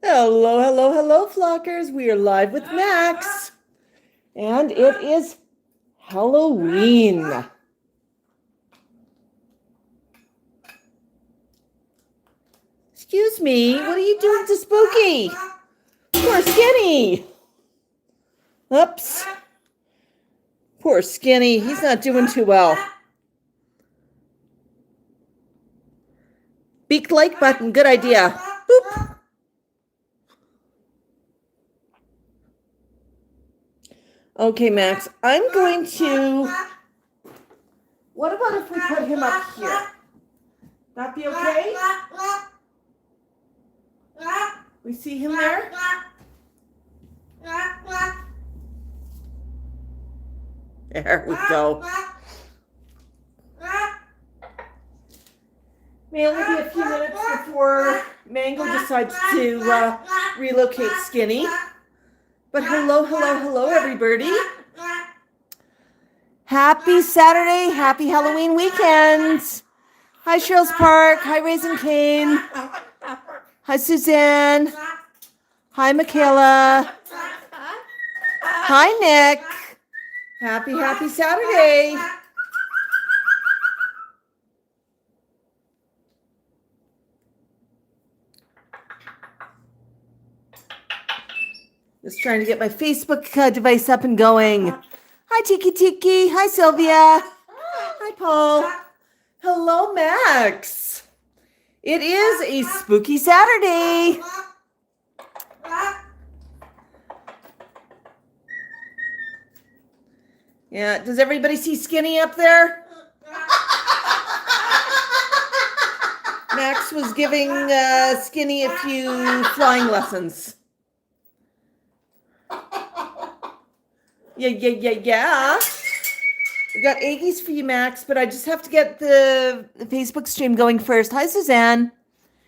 Hello, hello, hello, flockers. We are live with Max. And it is Halloween. Excuse me, what are you doing to Spooky? Poor Skinny. Oops. Poor Skinny. He's not doing too well. Beak like button. Good idea. Boop. Okay, Max. I'm going to... What about if we put him up here? That be okay? We see him there? There we go. May only be a few minutes before Mango decides to relocate Skinny. But hello, hello, hello, everybody. Happy Saturday, happy Halloween weekend. Hi, Cheryl's Park. Hi, Raisin Cane. Hi, Suzanne. Hi, Michaela. Hi, Nick. Happy Saturday. Just trying to get my Facebook device up and going. Hi, Tiki Tiki. Hi, Sylvia. Hi, Paul. Hello, Max. It is a spooky Saturday. Yeah, does everybody see Skinny up there? Max was giving Skinny a few flying lessons. Yeah. We got eggies for you, Max, but I just have to get the Facebook stream going first. Hi, Suzanne.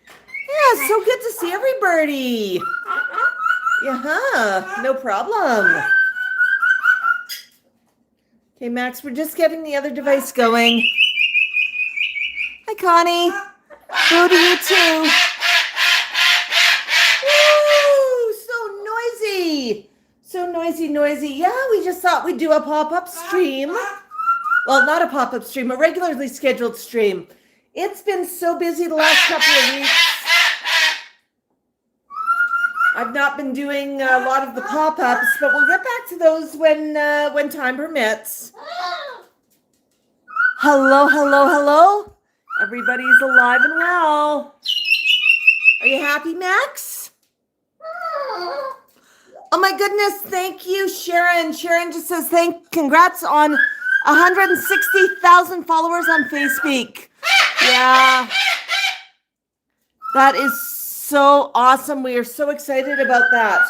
Yeah, so good to see everybody. Yeah, no problem. Okay, Max, we're just getting the other device going. Hi, Connie. Boo to you too. Woo, so noisy. So noisy. Yeah, we just thought we'd do a pop-up stream. Well, not a pop-up stream, a regularly scheduled stream. It's been so busy the last couple of weeks. I've not been doing a lot of the pop-ups, but we'll get back to those when time permits. Hello. Everybody's alive and well. Are you happy, Max? Oh my goodness, thank you, Sharon. Sharon just says congrats on 160,000 followers on Facebeak. Yeah. That is so awesome. We are so excited about that.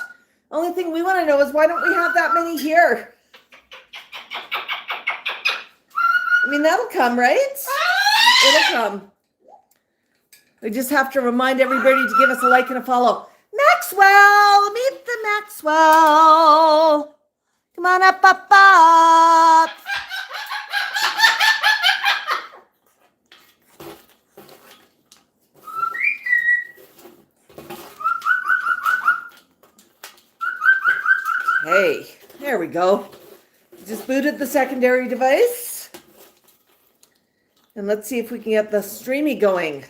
Only thing we want to know is why don't we have that many here? I mean, that'll come, right? It'll come. We just have to remind everybody to give us a like and a follow. Maxwell, meet the Maxwell. Come on up. Hey, there we go. Just booted the secondary device. And let's see if we can get the streamy going.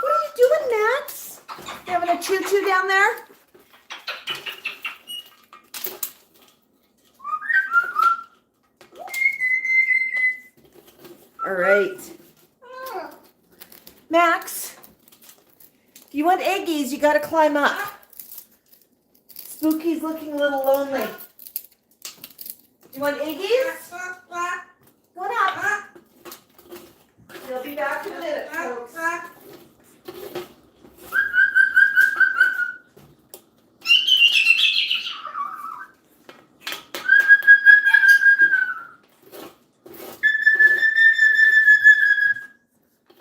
What are you doing, Max? You having a choo-choo down there? All right. Max, if you want eggies, you got to climb up. Spooky's looking a little lonely. Do you want eggies? Go on up. He'll be back in a minute, folks.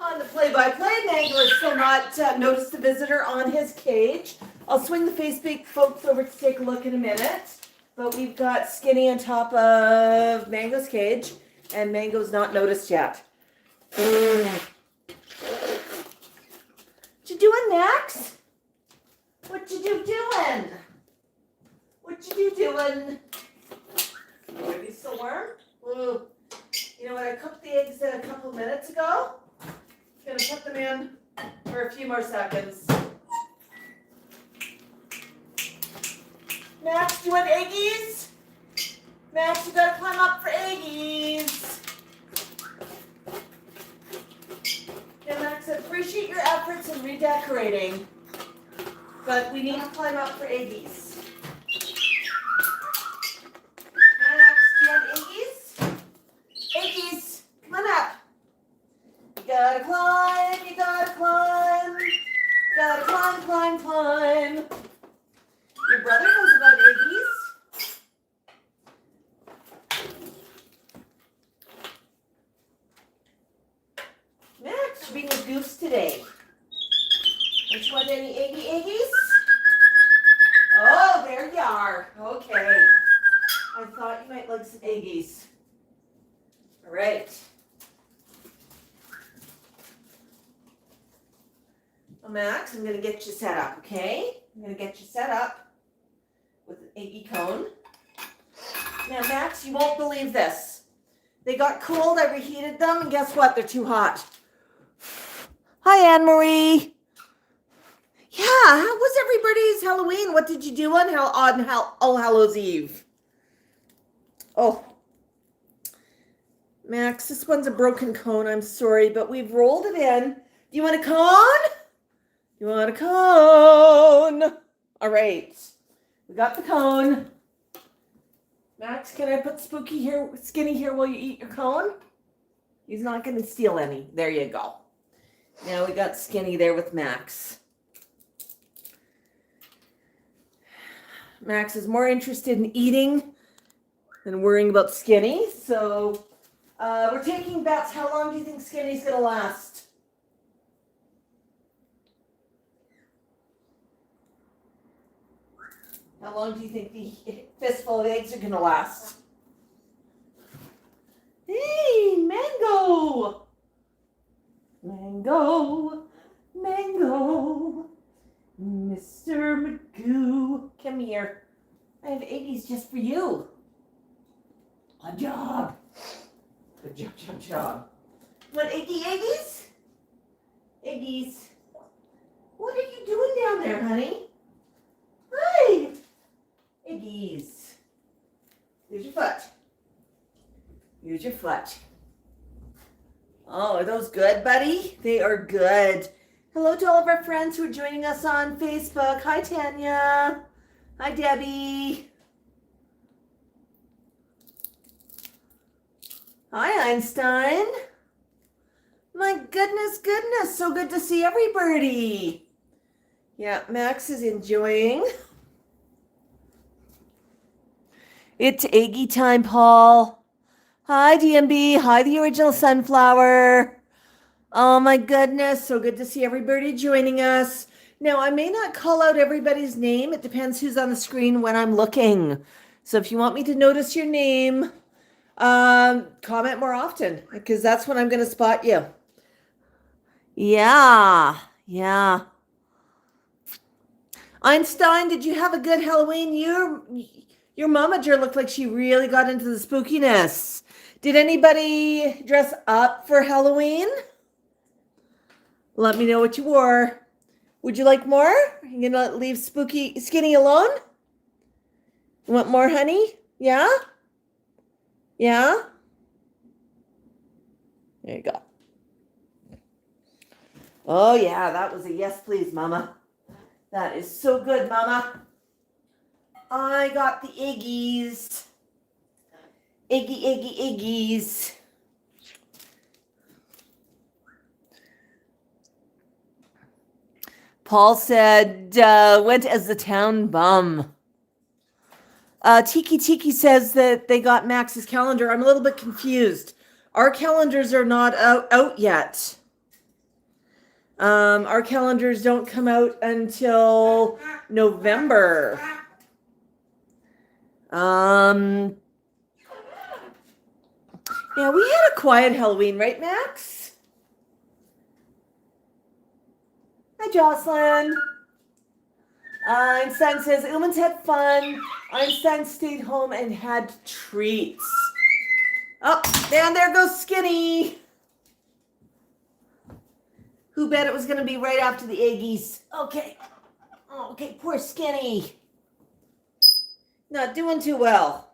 On the play-by-play, Mango has still not noticed the visitor on his cage. I'll swing the Facebeak folks over to take a look in a minute. But we've got Skinny on top of Mango's cage, and Mango's not noticed yet. What you doing, Max? What you doing? What you doing? Oh, are these still warm? Ooh. You know what? I cooked the eggs a couple minutes ago. Gonna put them in for a few more seconds. Max, do you want eggies? Max, you gotta climb up for eggies. Yeah, Max, I appreciate your efforts in redecorating, but we need to climb up for eggies. Max, do you want eggies? Eggies, come on up. You gotta climb, you gotta climb. You gotta climb, climb, climb. Your brother knows about eggies. Max, you're being a goose today. Don't you want any eggies? Oh, there you are. Okay. I thought you might like some eggies. All right. Well, Max, I'm going to get you set up, okay? I'm going to get you set up with an eggy cone. Now, Max, you won't believe this. They got cold, I reheated them, and guess what? They're too hot. Hi, Anne-Marie. Yeah, how was everybody's Halloween? What did you do on All Hallows Eve? Oh, Max, this one's a broken cone. I'm sorry, but we've rolled it in. Do you want a cone? You want a cone? All right, we got the cone. Max, can I put Skinny here while you eat your cone? He's not going to steal any. There you go. Now we got Skinny there with Max. Max is more interested in eating than worrying about Skinny. So we're taking bets. How long do you think Skinny's going to last? How long do you think the fistful of eggs are going to last? Hey, Mango! Mango, Mango, Mr. Magoo, come here. I have eggies just for you. Good job. Good job, job, job. Want eggies? Eggies. What are you doing down there, honey? Hi. Eggies. Here's your foot. Here's your foot. Oh, are those good, buddy? They are good. Hello to all of our friends who are joining us on Facebook. Hi, Tanya. Hi, Debbie. Hi, Einstein. My goodness. So good to see everybody. Yeah, Max is enjoying. It's eggy time, Paul. Hi, DMB. Hi, the original sunflower. Oh, my goodness. So good to see everybody joining us. Now, I may not call out everybody's name. It depends who's on the screen when I'm looking. So if you want me to notice your name, comment more often, because that's when I'm going to spot you. Yeah. Einstein, did you have a good Halloween? Your momager looked like she really got into the spookiness. Did anybody dress up for Halloween? Let me know what you wore. Would you like more? Are you gonna leave Skinny alone? You want more, honey? Yeah? Yeah? There you go. Oh yeah, that was a yes please, Mama. That is so good, Mama. I got the eggies. Eggies. Paul said, went as the town bum. Tiki says that they got Max's calendar. I'm a little bit confused. Our calendars are not out yet. Our calendars don't come out until November. Yeah, we had a quiet Halloween, right, Max? Hi, Jocelyn. Einstein says, humans had fun. Einstein stayed home and had treats. Oh, and there goes Skinny. Who bet it was going to be right after the Aggies? Okay. Okay, poor Skinny. Not doing too well.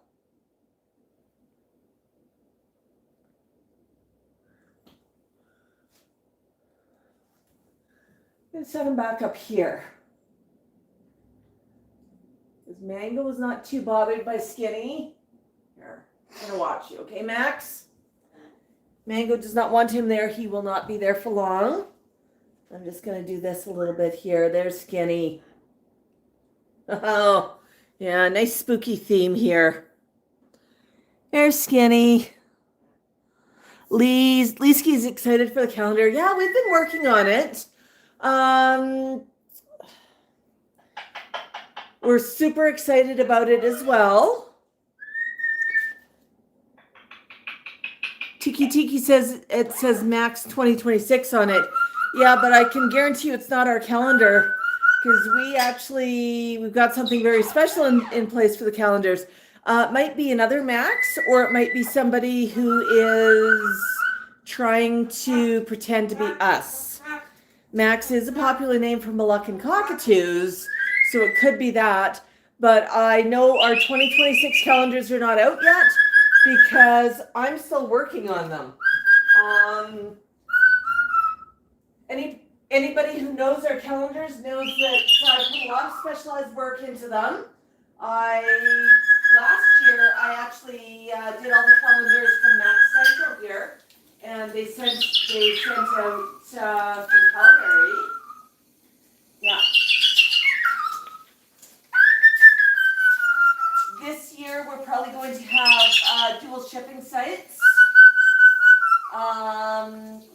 Let's set him back up here. Because Mango was not too bothered by Skinny. Here, I'm going to watch you, okay, Max? Mango does not want him there. He will not be there for long. I'm just going to do this a little bit here. There's Skinny. Oh, yeah, nice spooky theme here. There's Skinny. Leeski's excited for the calendar. Yeah, we've been working on it. We're super excited about it as well. Tiki says it says Max 2026 on it. Yeah, but I can guarantee you it's not our calendar, because we've got something very special in place for the calendars. It might be another Max, or it might be somebody who is trying to pretend to be us. Max is a popular name for Moluccan cockatoos, so it could be that. But I know our 2026 calendars are not out yet because I'm still working on them. Anybody who knows our calendars knows that I put a lot of specialized work into them. Last year I actually did all the calendars from Max Central here, and they sent out from Calgary. Yeah. This year we're probably going to have dual shipping sites.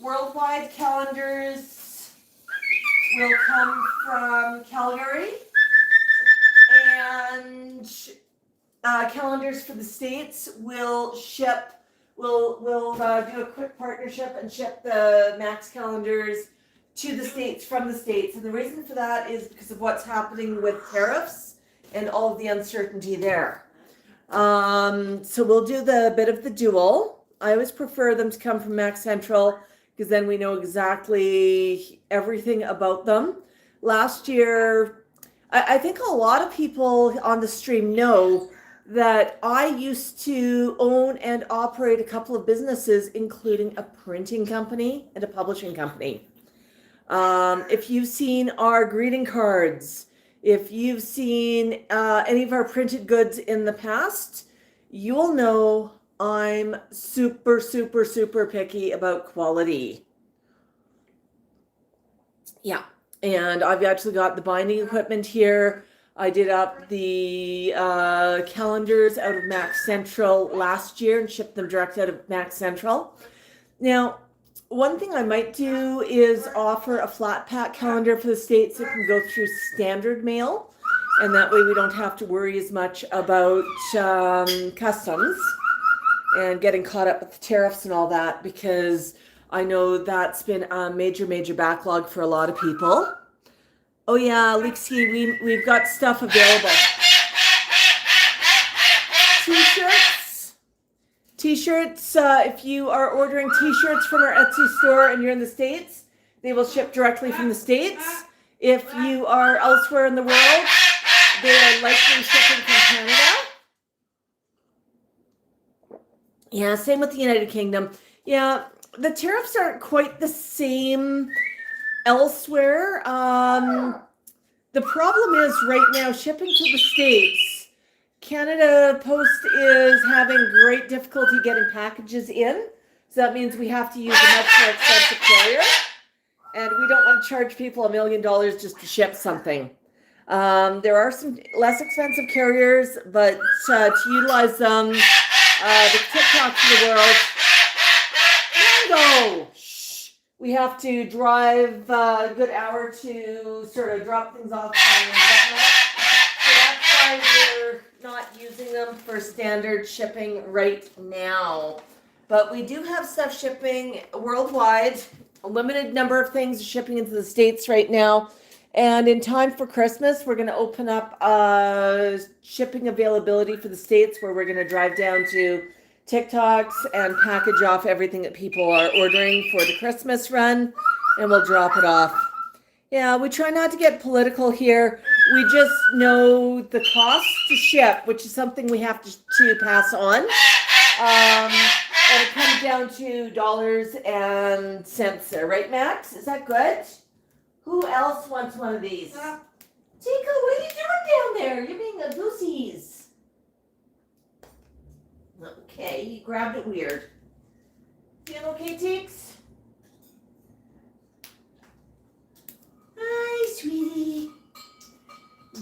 Worldwide calendars will come from Calgary, and calendars for the States will ship. We'll do a quick partnership and ship the Max calendars to the States from the States. And the reason for that is because of what's happening with tariffs and all of the uncertainty there. So we'll do the bit of the dual. I always prefer them to come from Max Central, because then we know exactly everything about them. Last year, I think a lot of people on the stream know that I used to own and operate a couple of businesses, including a printing company and a publishing company. If you've seen our greeting cards, if you've seen any of our printed goods in the past, you'll know I'm super, super, super picky about quality. Yeah, and I've actually got the binding equipment here. I did up the calendars out of Max Central last year and shipped them direct out of Max Central. Now, one thing I might do is offer a flat pack calendar for the States that can go through standard mail, and that way we don't have to worry as much about customs and getting caught up with the tariffs and all that, because I know that's been a major, major backlog for a lot of people. Oh yeah, Leaksky, we've got stuff available. T-shirts, if you are ordering T-shirts from our Etsy store and you're in the States, they will ship directly from the States. If you are elsewhere in the world, they are likely shipping from Canada. Yeah, same with the United Kingdom. Yeah, the tariffs aren't quite the same elsewhere. The problem is right now, shipping to the States, Canada Post is having great difficulty getting packages in. So that means we have to use a much more expensive carrier. And we don't want to charge people $1 million just to ship something. There are some less expensive carriers, but to utilize them, the TikToks of the world, Mango! Shh! We have to drive a good hour to sort of drop things off and whatnot. So that's why we're not using them for standard shipping right now. But we do have stuff shipping worldwide. A limited number of things are shipping into the States right now. And in time for Christmas, we're going to open up shipping availability for the States, where we're going to drive down to TikToks and package off everything that people are ordering for the Christmas run, and we'll drop it off. Yeah, we try not to get political here. We just know the cost to ship, which is something we have to pass on. And it comes down to dollars and cents there, right, Max? Is that good? Who else wants one of these? Tika, what are you doing down there? You're being a goosies. Okay, you grabbed it weird. Feel okay, Teeks? Hi, sweetie.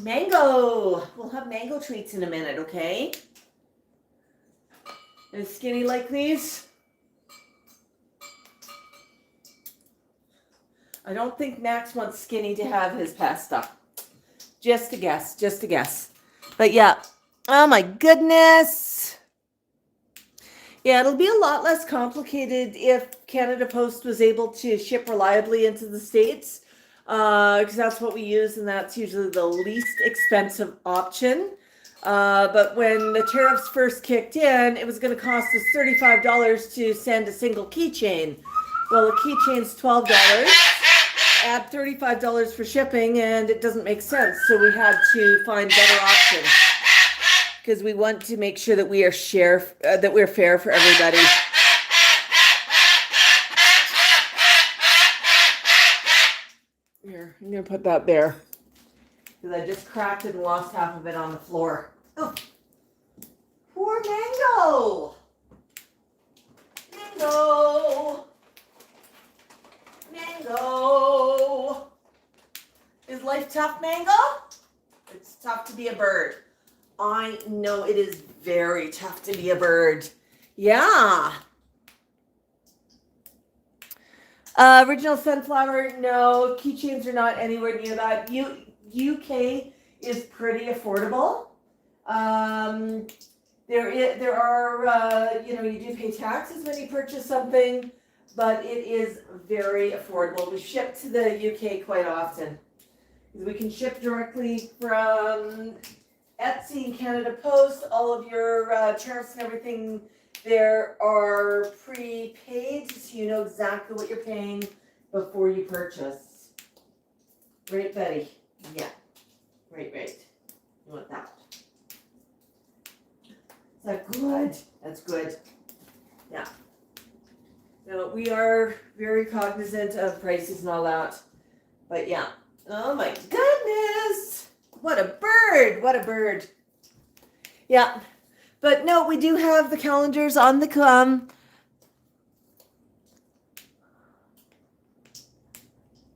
Mango. We'll have mango treats in a minute, okay? Is Skinny like these? I don't think Max wants Skinny to have his pasta. Just a guess, just a guess. But yeah, oh my goodness. Yeah, it'll be a lot less complicated if Canada Post was able to ship reliably into the States, because that's what we use, and that's usually the least expensive option. But when the tariffs first kicked in, it was going to cost us $35 to send a single keychain. Well, a keychain's $12, add $35 for shipping, and it doesn't make sense. So we had to find better options, because we want to make sure that we're fair for everybody. Here, I'm going to put that there, because I just cracked it and lost half of it on the floor. Oh, poor Mango. Mango. Mango. Is life tough, Mango? It's tough to be a bird. I know it is very tough to be a bird. Yeah. Original sunflower, no. Keychains are not anywhere near that. UK is pretty affordable. There are, you do pay taxes when you purchase something, but it is very affordable. We ship to the UK quite often. We can ship directly from Etsy and Canada Post. All of your tariffs and everything there are prepaid, so you know exactly what you're paying before you purchase. Right, Betty? Yeah. Right. You want that. Is that good? That's good. Yeah. No, we are very cognizant of prices and all that. But yeah. Oh my goodness! What a bird! What a bird! Yeah. But no, we do have the calendars on the come.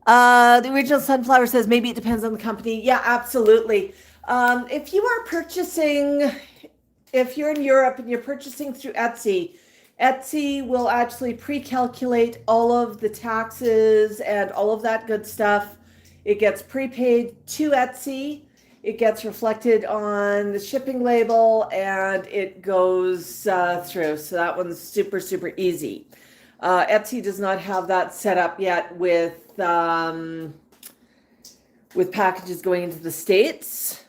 The original sunflower says maybe it depends on the company. Yeah, absolutely. If you're in Europe and you're purchasing through Etsy, Etsy will actually pre-calculate all of the taxes and all of that good stuff. It gets prepaid to Etsy. It gets reflected on the shipping label, and it goes through. So that one's super, super easy. Etsy does not have that set up yet with packages going into the States.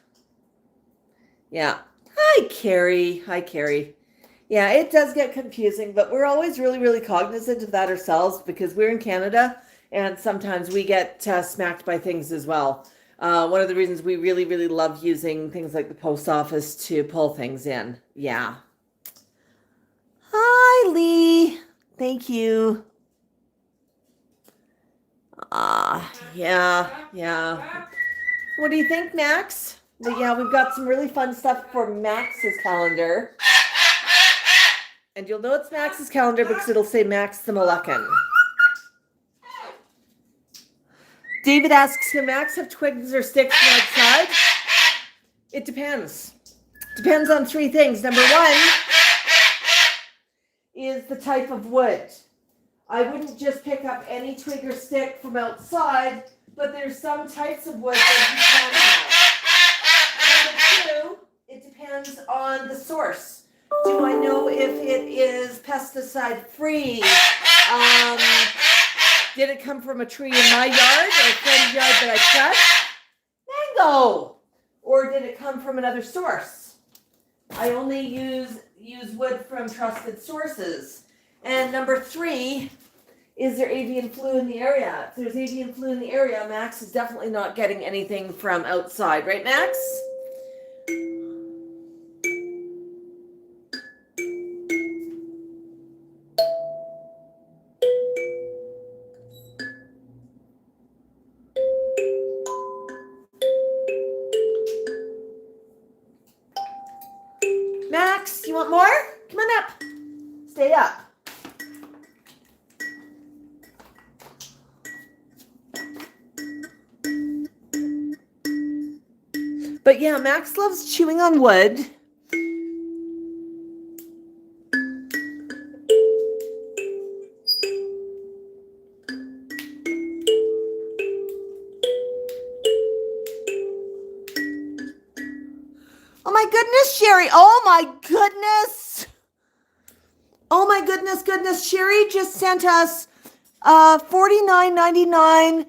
Yeah. Hi, Carrie. Yeah, it does get confusing, but we're always really, really cognizant of that ourselves, because we're in Canada, and sometimes we get smacked by things as well. One of the reasons we really, really love using things like the post office to pull things in. Yeah. Hi, Lee. Thank you. Yeah. What do you think, Max? But yeah, we've got some really fun stuff for Max's calendar. And you'll know it's Max's calendar because it'll say Max the Moluccan. David asks, can Max have twigs or sticks from outside? It depends. Depends on three things. Number one is the type of wood. I wouldn't just pick up any twig or stick from outside, but there's some types of wood that you can have. Number two, it depends on the source. Do I know if it is pesticide free? Did it come from a tree in my yard or a friend's yard that I trust? Mango. Or did it come from another source? I only use wood from trusted sources. And number 3, is there avian flu in the area? If there's avian flu in the area, Max is definitely not getting anything from outside. Right, Max? Max, you want more? Come on up. Stay up. But yeah, Max loves chewing on wood. Oh my goodness, Sherry. Oh my goodness. Oh my goodness. Sherry just sent us $49.99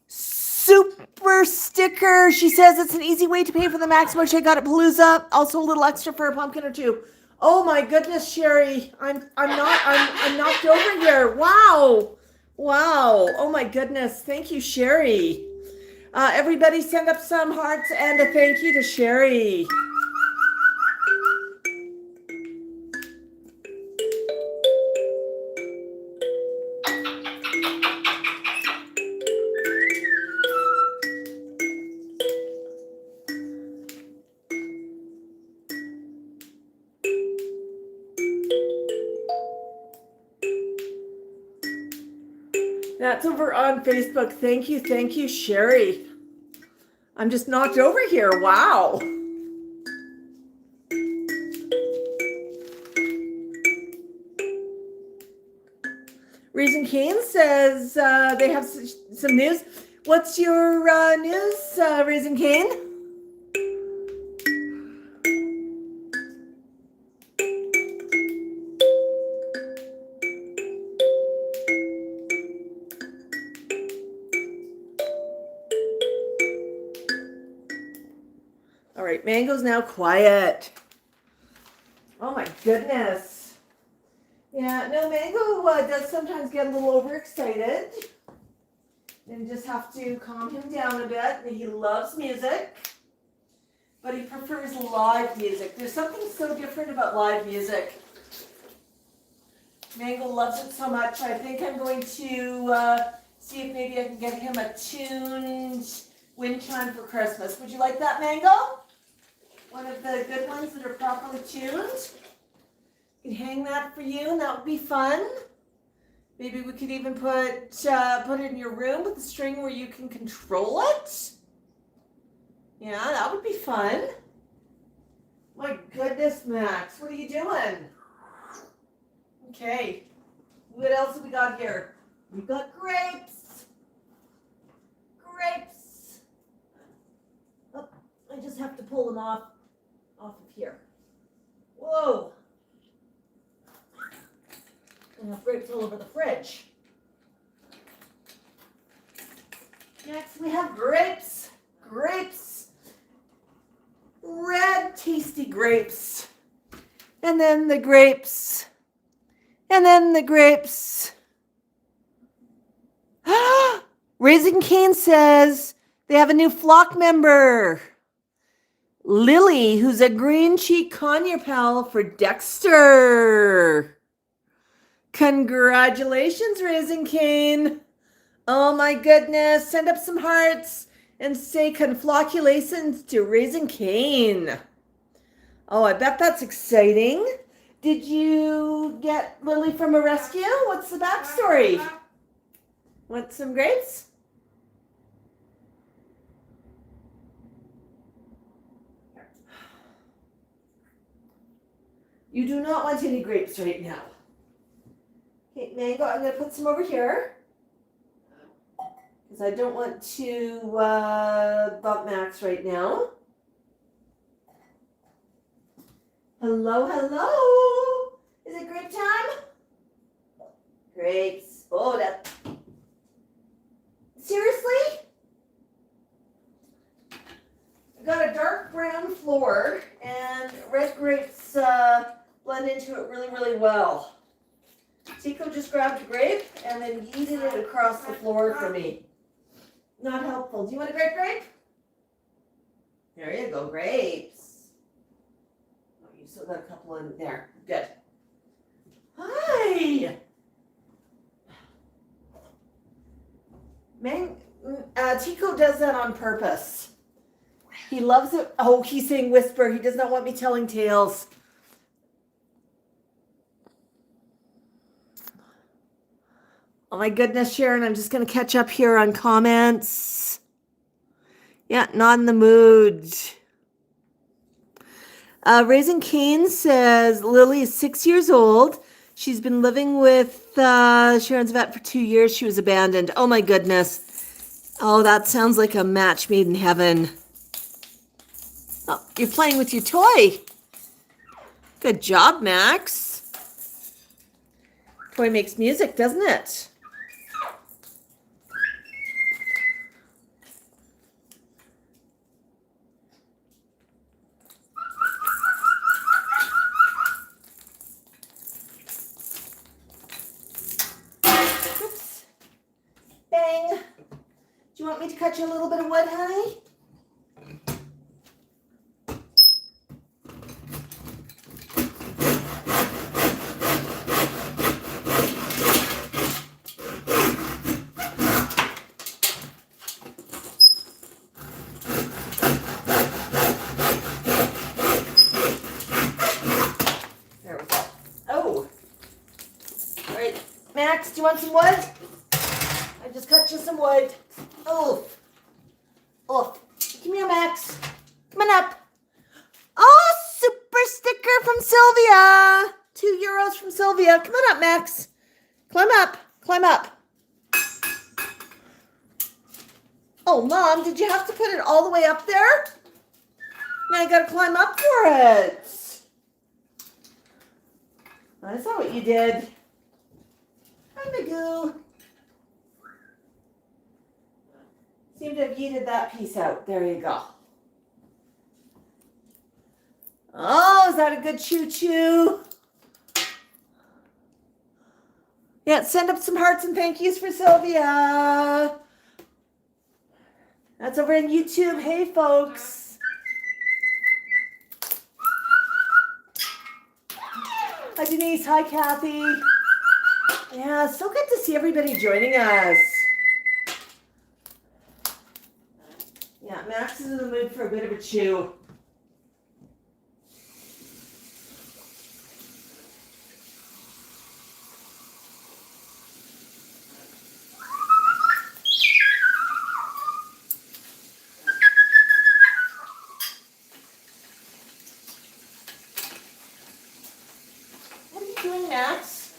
super sticker. She says it's an easy way to pay for the Max Moche. I got at Palooza. Also a little extra for a pumpkin or two. Oh my goodness, Sherry. I'm knocked over here. Wow. Oh my goodness. Thank you, Sherry. Everybody send up some hearts and a thank you to Sherry. That's over on Facebook. Thank you, Sherry. I'm just knocked over here. Wow. Raising Cane says they have some news. What's your news, Raising Cane? All right, Mango's now quiet. Oh my goodness. Yeah, no, Mango does sometimes get a little overexcited. And just have to calm him down a bit. He loves music, but he prefers live music. There's something so different about live music. Mango loves it so much. I think I'm going to see if maybe I can get him a tuned wind chime for Christmas. Would you like that, Mango? One of the good ones that are properly tuned. You can hang that for you, and that would be fun. Maybe we could even put it in your room with a string where you can control it. Yeah, that would be fun. My goodness, Max, what are you doing? Okay, what else have we got here? We've got grapes. Oh, I just have to pull them off of here. Whoa. I have grapes all over the fridge. Next we have grapes. Red tasty grapes. And then the grapes. Raising Cane says they have a new flock member. Lily, who's a green cheek conure pal for Dexter. Congratulations, Raising Cane. Oh my goodness. Send up some hearts and say conflocculations to Raising Cane. Oh, I bet that's exciting. Did you get Lily from a rescue? What's the backstory? Want some grapes? You do not want any grapes right now. Okay, Mango, I'm going to put some over here. Because I don't want to bump Max right now. Hello. Is it grape time? Grapes. Oh, that. Seriously? I've got a dark brown floor and red grapes blend into it really, really well. Tico just grabbed a grape and then yeeted it across the floor for me. Not helpful. Do you want a grape? There you go, grapes. Oh, you still got a couple in there. Good. Hi. Tico does that on purpose. He loves it. Oh, he's saying whisper. He does not want me telling tales. Oh my goodness, Sharon, I'm just going to catch up here on comments. Yeah, not in the mood. Raising Cane says Lily is 6 years old. She's been living with Sharon's vet for 2 years. She was abandoned. Oh my goodness. Oh, that sounds like a match made in heaven. Oh, you're playing with your toy. Good job, Max. Toy makes music, doesn't it? Oops. Bang. Do you want me to cut you a little bit of wood, honey? Max, do you want some wood? I just cut you some wood. Oof. Oof. Come here, Max. Come on up. Oh, super sticker from Sylvia. €2 from Sylvia. Come on up, Max. Climb up. Climb up. Oh, Mom, did you have to put it all the way up there? Now I gotta climb up for it. That's not what you did. Hi, Magoo. Seem to have yeeted that piece out. There you go. Oh, is that a good choo-choo? Yeah, send up some hearts and thank yous for Sylvia. That's over on YouTube. Hey, folks. Hi, Denise. Hi, Kathy. Yeah, so good to see everybody joining us. Yeah, Max is in the mood for a bit of a chew. What are you doing, Max?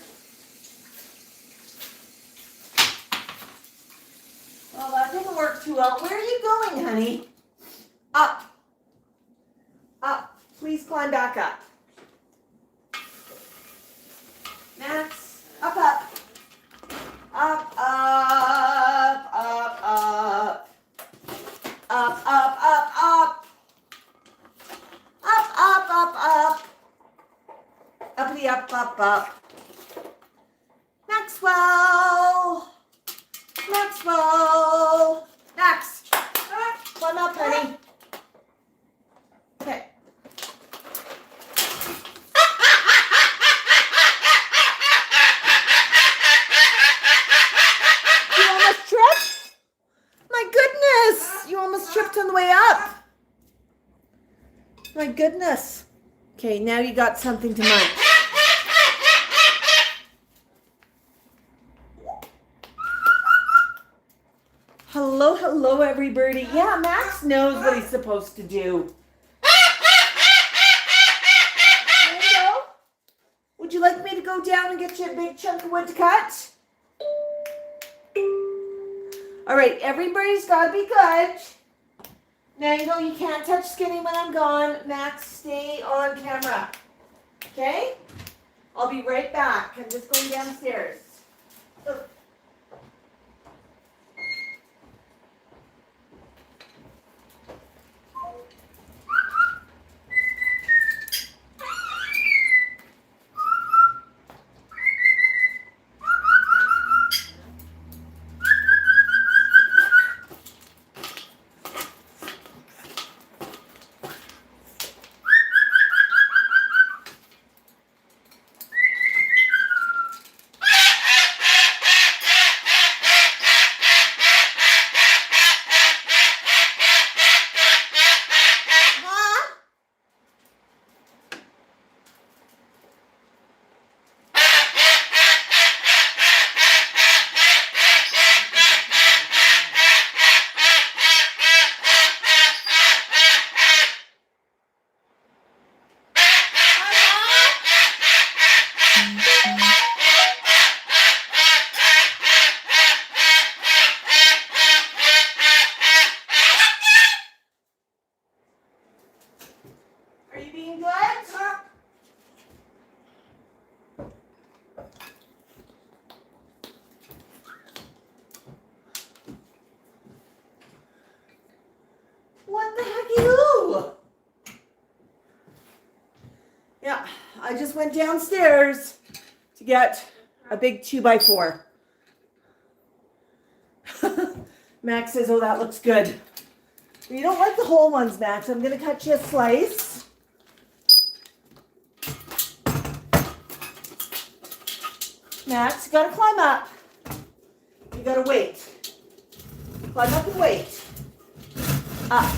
Well, that didn't work too well. Where are you going, honey? Up. Up. Please climb back up. Max, up, up. Up, up, up, up. Up, up, up, up. Up, up, up, up. Uppity, up, up, up. Maxwell. Maxwell. Max. Climb up, honey. Okay. You almost tripped? My goodness. You almost tripped on the way up. My goodness. Okay, now you got something to munch. Hello, hello, everybody. Yeah, Max knows what he's supposed to do. There you go. Would you like me to go down and get you a big chunk of wood to cut? All right, everybody's got to be good. Mango, you can't touch Skinny when I'm gone. Max, stay on camera. Okay? I'll be right back. I'm just going downstairs. Oh. Eating good? What the heck you? Yeah, I just went downstairs to get a big 2x4. Max says, oh, that looks good. You don't like the whole ones, Max. I'm going to cut you a slice. Max, you got to climb up. You got to wait. Climb up and wait. Up.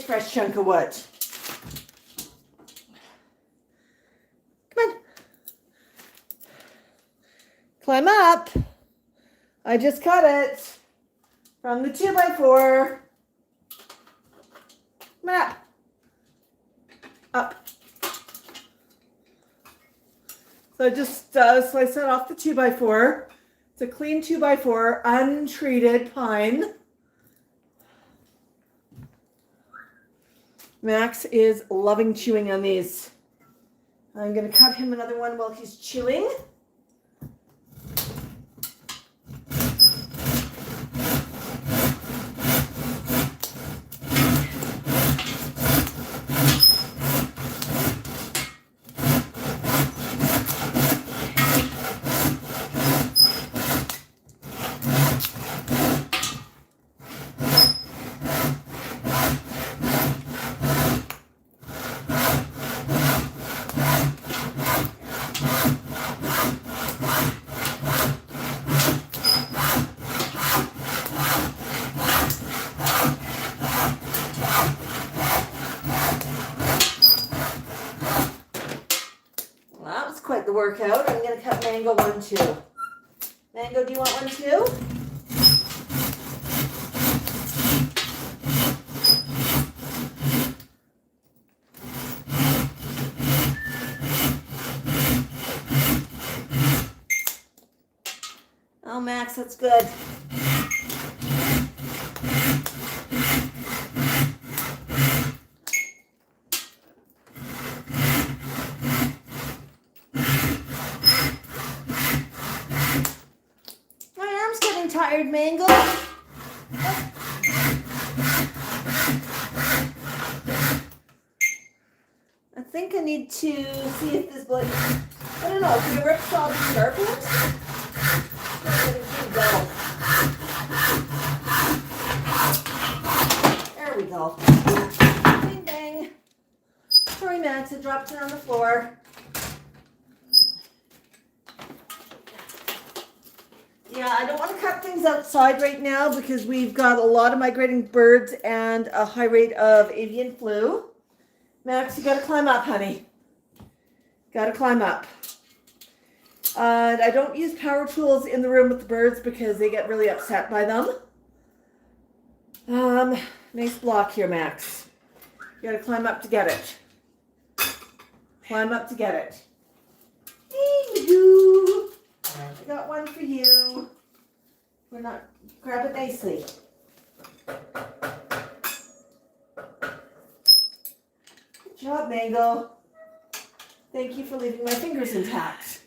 Fresh chunk of wood. Come on. Climb up. I just cut it from the 2x4. Come on up. Up. So I just sliced that off the 2x4. It's a clean 2x4, untreated pine. Max is loving chewing on these. I'm going to cut him another one while he's chewing. Quite the workout. I'm going to cut Mango one too. Mango, do you want one too? Oh, Max, that's good. Tired, Mango. I think I need to see if this blood. I don't know. Can I rip all the sharpens? There we go. Bang bang. Sorry, Max. I dropped it on the floor. Yeah, I don't want to cut things outside right now because we've got a lot of migrating birds and a high rate of avian flu. Max, you got to climb up, honey. Got to climb up. I don't use power tools in the room with the birds because they get really upset by them. Nice block here, Max. You got to climb up to get it. Climb up to get it. Hey, you. I got one for you. We're not. Grab it nicely. Good job, Mango. Thank you for leaving my fingers intact.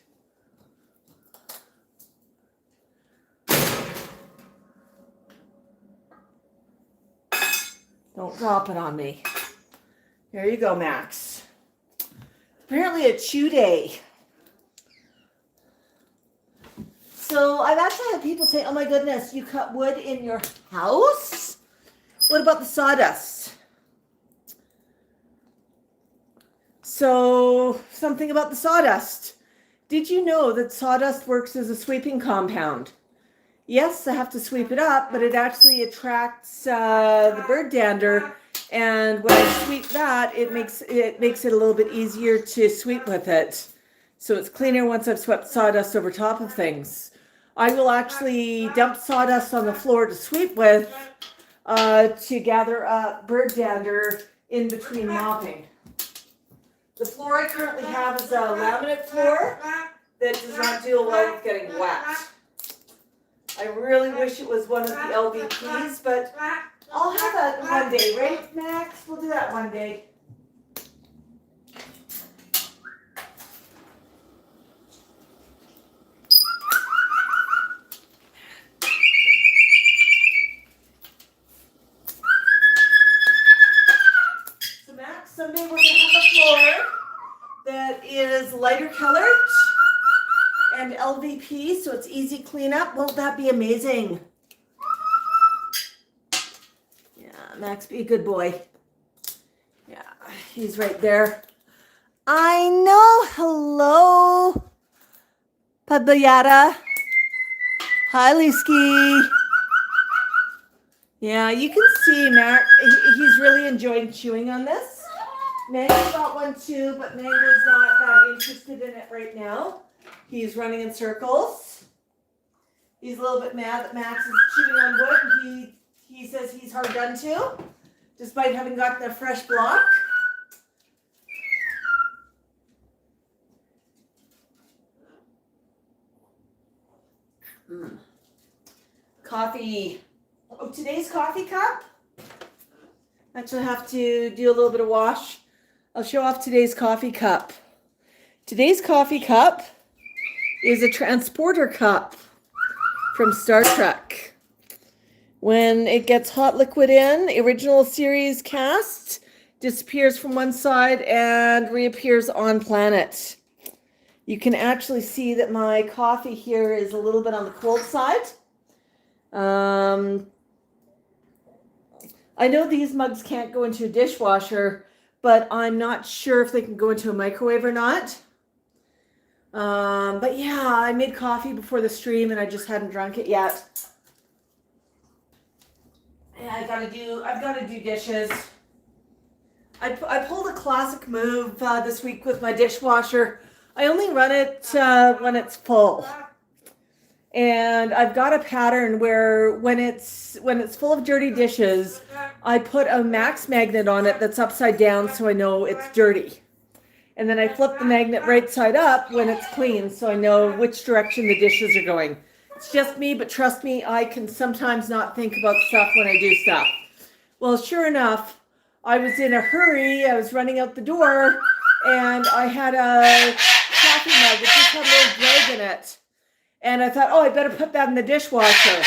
Don't drop it on me. There you go, Max. Apparently a chew day. So I've actually had people say, oh my goodness, you cut wood in your house? What about the sawdust? So something about the sawdust. Did you know that sawdust works as a sweeping compound? Yes, I have to sweep it up, but it actually attracts the bird dander. And when I sweep that, it makes it a little bit easier to sweep with it. So it's cleaner once I've swept sawdust over top of things. I will actually dump sawdust on the floor to sweep with to gather up bird dander in between mopping. The floor I currently have is a laminate floor that does not deal well with getting wet. I really wish it was one of the LVPs, but I'll have that one day, right, Max? We'll do that one day. So Max, someday we're going to have a floor that is lighter colored and LVP, so it's easy cleanup. Won't that be amazing? Yeah, Max, be a good boy. Yeah, he's right there. I know. Hello, Pabayata. Hi, Liski. Yeah, you can see Max. He's really enjoying chewing on this. Mango's got one too, but Mango's not that interested in it right now. He's running in circles. He's a little bit mad that Max is chewing on wood. He says he's hard done to, despite having gotten a fresh block. Coffee. Oh, today's coffee cup. Actually, I have to do a little bit of wash. I'll show off today's coffee cup. Today's coffee cup is a transporter cup from Star Trek. When it gets hot liquid in, the original series cast disappears from one side and reappears on planet. You can actually see that my coffee here is a little bit on the cold side. I know these mugs can't go into a dishwasher, but I'm not sure if they can go into a microwave or not. But yeah, I made coffee before the stream and I just hadn't drunk it yet. Yeah, I've got to do dishes. I pulled a classic move this week with my dishwasher. I only run it when it's full. And I've got a pattern where when it's full of dirty dishes, I put a Max magnet on it that's upside down so I know it's dirty. And then I flip the magnet right side up when it's clean so I know which direction the dishes are going. It's just me, but trust me, I can sometimes not think about stuff when I do stuff. Well, sure enough, I was in a hurry. I was running out the door and I had a coffee mug that just had a little drag in it. And I thought, oh, I better put that in the dishwasher.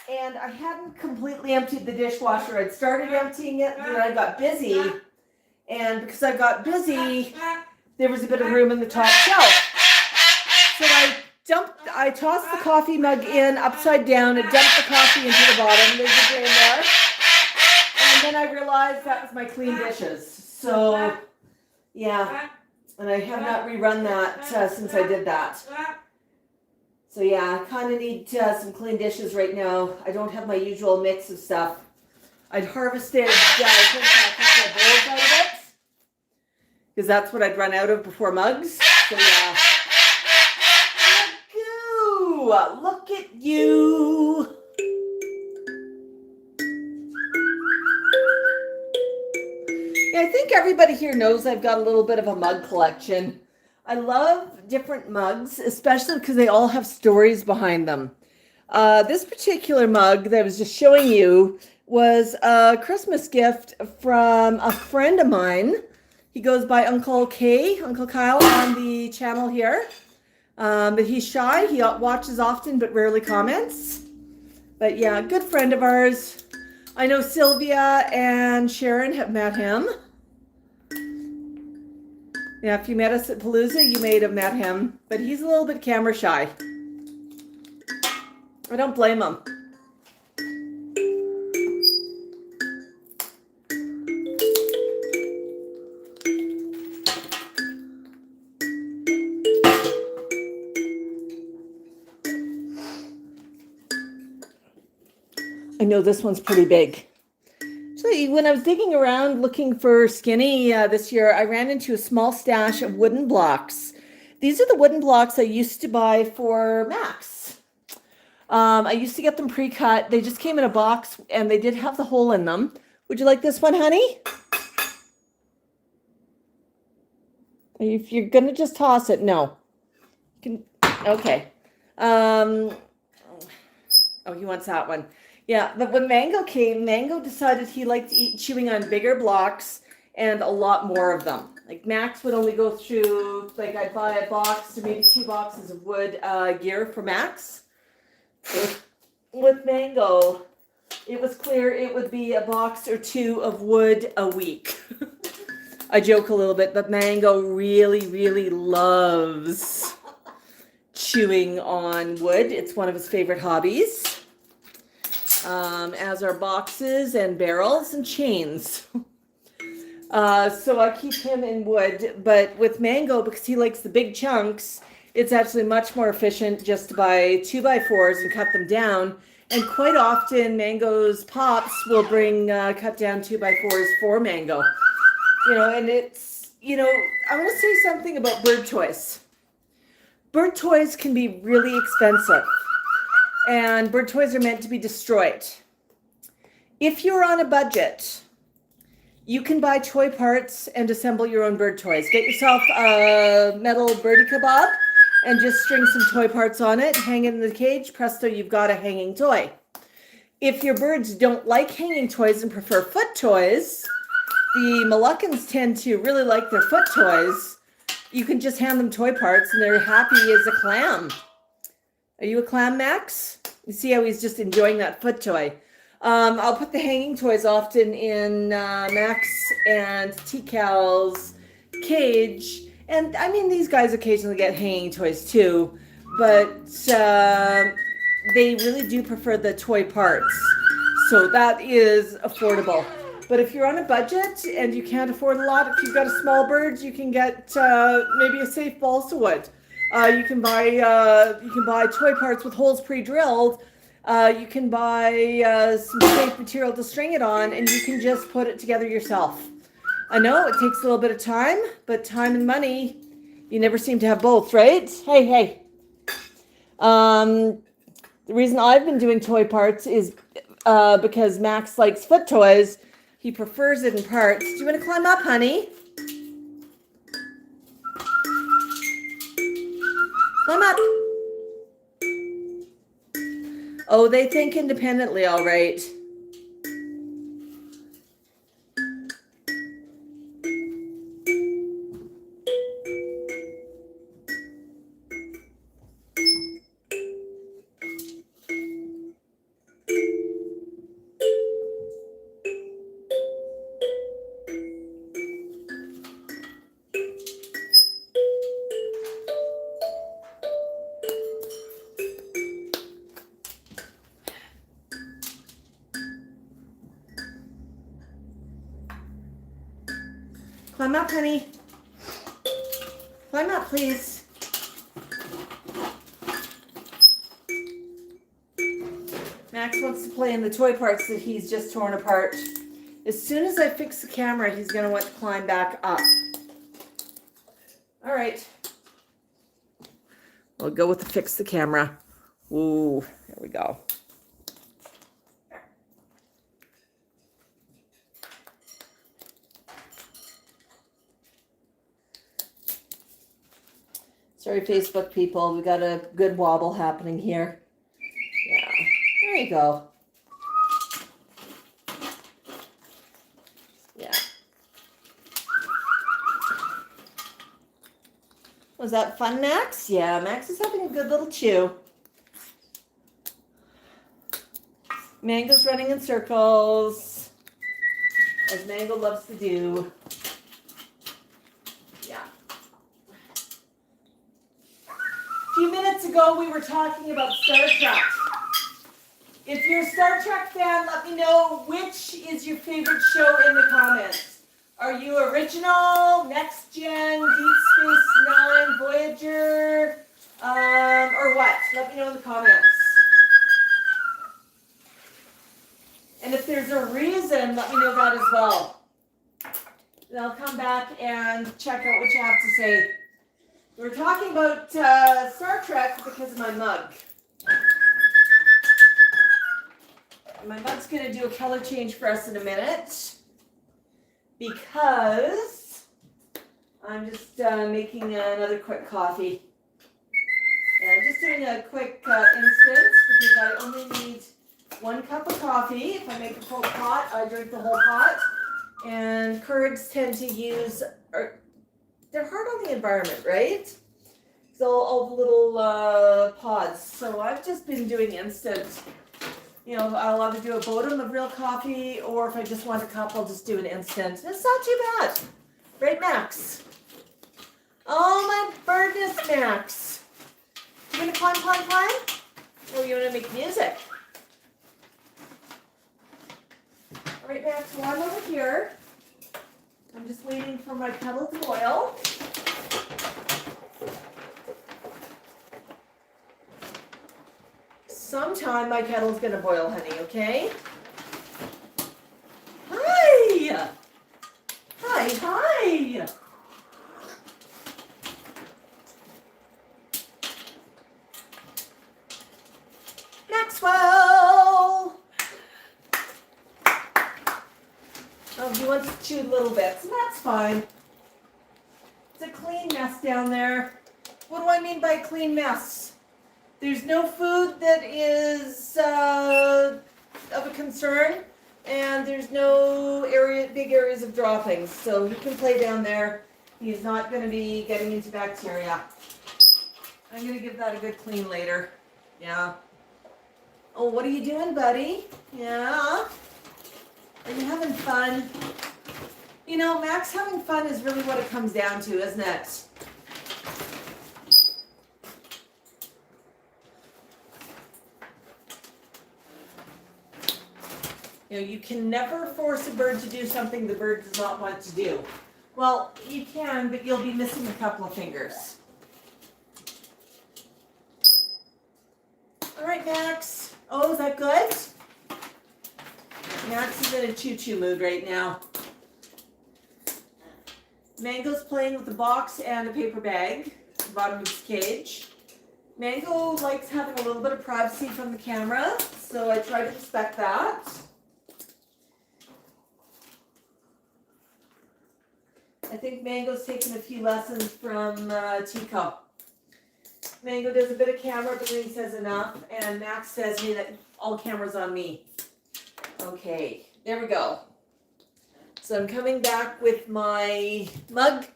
And I hadn't completely emptied the dishwasher. I'd started emptying it, and then I got busy. And because I got busy, there was a bit of room in the top shelf. So I tossed the coffee mug in upside down and dumped the coffee into the bottom. There's a drain there. And then I realized that was my clean dishes. So, yeah. And I have not rerun that since I did that. So yeah, I kind of need some clean dishes right now. I don't have my usual mix of stuff. I'd harvested a couple of bowls out of it, because that's what I'd run out of before mugs. So yeah. Look at you. Yeah, I think everybody here knows I've got a little bit of a mug collection. I love different mugs, especially because they all have stories behind them. This particular mug that I was just showing you was a Christmas gift from a friend of mine. He goes by Uncle Kyle on the channel here. But he's shy. He watches often but rarely comments. But yeah, good friend of ours. I know Sylvia and Sharon have met him. Yeah, if you met us at Palooza, you may have met him. But he's a little bit camera shy. I don't blame him. I know this one's pretty big. So when I was digging around looking for Skinny this year, I ran into a small stash of wooden blocks. These are the wooden blocks I used to buy for Max. I used to get them pre-cut. They just came in a box and they did have the hole in them. Would you like this one, honey? If you're going to just toss it, no. Okay. Oh, he wants that one. Yeah, but when Mango came, Mango decided he liked chewing on bigger blocks and a lot more of them. Like Max would only go through, like I'd buy a box to maybe 2 boxes of wood gear for Max. With Mango, it was clear it would be a box or 2 of wood a week. I joke a little bit, but Mango really, really loves chewing on wood. It's one of his favorite hobbies. As are boxes and barrels and chains. So I keep him in wood, but with Mango, because he likes the big chunks, it's actually much more efficient just to buy 2x4s and cut them down. And quite often, Mango's pops will bring cut down 2x4s for Mango. And it's, I want to say something about bird toys. Bird toys can be really expensive. And bird toys are meant to be destroyed. If you're on a budget, you can buy toy parts and assemble your own bird toys. Get yourself a metal birdie kebab and just string some toy parts on it, hang it in the cage, presto, you've got a hanging toy. If your birds don't like hanging toys and prefer foot toys, the Moluccans tend to really like their foot toys. You can just hand them toy parts and they're happy as a clam. Are you a clam, Max? You see how he's just enjoying that foot toy. I'll put the hanging toys often in Max and T-Cal's cage. And I mean, these guys occasionally get hanging toys too, but they really do prefer the toy parts. So that is affordable. But if you're on a budget and you can't afford a lot, if you've got a small bird, you can get maybe a safe balsa wood. You can buy toy parts with holes pre-drilled. You can buy some safe material to string it on, and you can just put it together yourself. I know it takes a little bit of time, but time and money, you never seem to have both, right? Hey. The reason I've been doing toy parts is because Max likes foot toys. He prefers it in parts. Do you want to climb up, honey? Climb up. Oh, they think independently, all right. Climb up, honey. Climb up, please. Max wants to play in the toy parts that he's just torn apart. As soon as I fix the camera, he's going to want to climb back up. All right. We'll go with the fix the camera. Ooh, there we go. Sorry, Facebook people, we got a good wobble happening here. Yeah, there you go. Yeah. Was that fun, Max? Yeah, Max is having a good little chew. Mango's running in circles, as Mango loves to do. A few minutes ago, we were talking about Star Trek. If you're a Star Trek fan, let me know which is your favorite show in the comments. Are you original, Next Gen, Deep Space Nine, Voyager, or what? Let me know in the comments. And if there's a reason, let me know that as well. And I'll come back and check out what you have to say. We're talking about Star Trek because of my mug. My mug's going to do a color change for us in a minute because I'm just making another quick coffee. And I'm just doing a quick instant because I only need 1 cup of coffee. If I make a full pot, I drink the whole pot. And Keurigs tend to use, they're hard on the environment, right? So all the little pods. So I've just been doing instant. You know, I'll either do a Bodum of real coffee, or if I just want a cup, I'll just do an instant. It's not too bad. Right, Max? Oh, my birdness, Max. You gonna climb? Or you wanna make music? All right, Max, while I'm over here, I'm just waiting for my kettle to boil. Sometime my kettle's gonna boil, honey, okay? Hi! Hi! Maxwell! Oh, he wants to chew little bits, and that's fine. It's a clean mess down there. What do I mean by clean mess? There's no food that is of a concern, and there's no big areas of droppings, so he can play down there. He's not going to be getting into bacteria. I'm going to give that a good clean later. Yeah. Oh, what are you doing, buddy? Yeah. Are you having fun? You know, Max having fun is really what it comes down to, isn't it? You know, you can never force a bird to do something the bird does not want to do. Well, you can, but you'll be missing a couple of fingers. All right, Max. Oh, is that good? Max is in a choo-choo mood right now. Mango's playing with a box and a paper bag at the bottom of his cage. Mango likes having a little bit of privacy from the camera, so I try to respect that. I think Mango's taken a few lessons from Tico. Mango does a bit of camera, but then he says enough, and Max says, hey, that all cameras on me. Okay, there we go. So I'm coming back with my mug,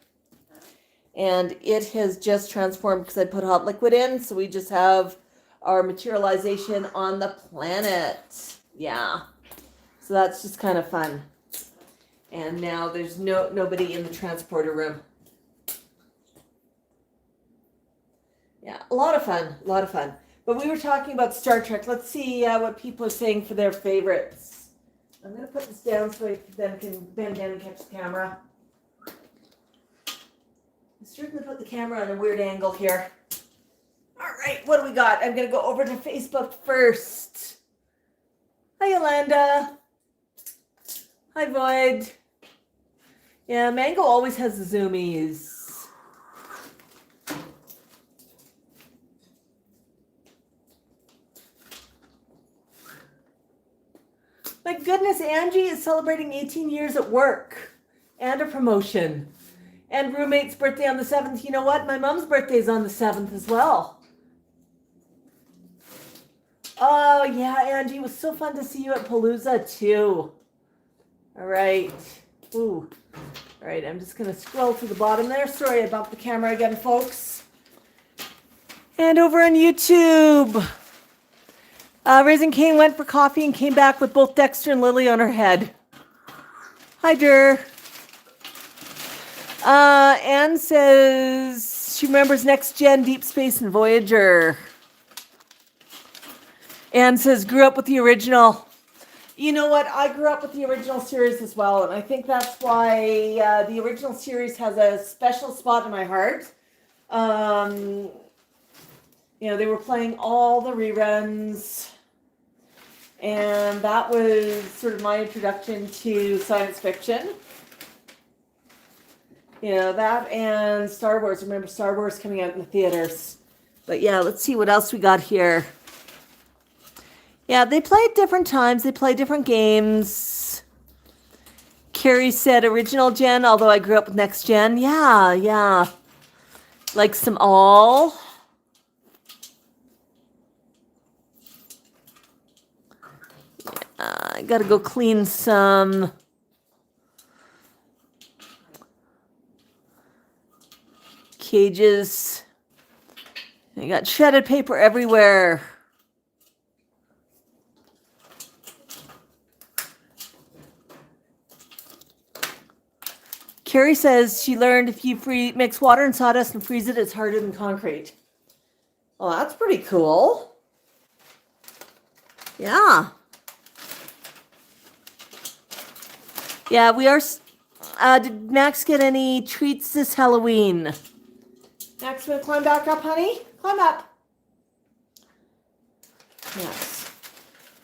and it has just transformed because I put hot liquid in, so we just have our materialization on the planet. Yeah, so that's just kind of fun. And now there's nobody in the transporter room. Yeah, a lot of fun. But we were talking about Star Trek. Let's see what people are saying for their favorites. I'm going to put this down so I then can bend down and catch the camera. I'm certainly put the camera on a weird angle here. All right, what do we got? I'm going to go over to Facebook first. Hi, Yolanda. Hi, Void. Yeah, Mango always has the zoomies. My goodness, Angie is celebrating 18 years at work and a promotion. And roommate's birthday on the 7th. You know what? My mom's birthday is on the 7th as well. Oh, yeah, Angie, it was so fun to see you at Palooza, too. All right. Ooh. All right, I'm just going to scroll to the bottom there. Sorry about the camera again, folks. And over on YouTube. Raising Cane went for coffee and came back with both Dexter and Lily on her head. Hi, Der. Anne says she remembers Next Gen, Deep Space, and Voyager. Anne says grew up with the original. You know what? I grew up with the original series as well, and I think that's why the original series has a special spot in my heart. You know, they were playing all the reruns. And that was sort of my introduction to science fiction. You know, that and Star Wars. I remember Star Wars coming out in the theaters. But yeah, let's see what else we got here. Yeah, they play at different times. They play different games. Carrie said original gen, although I grew up with next gen. Yeah, yeah. Likes them all. I gotta go clean some cages. I got shredded paper everywhere. Carrie says she learned if you mix water and sawdust and freeze it, it's harder than concrete. Well, that's pretty cool. Yeah. Yeah, we are. Did Max get any treats this Halloween? Max, want to climb back up, honey? Climb up. Yes.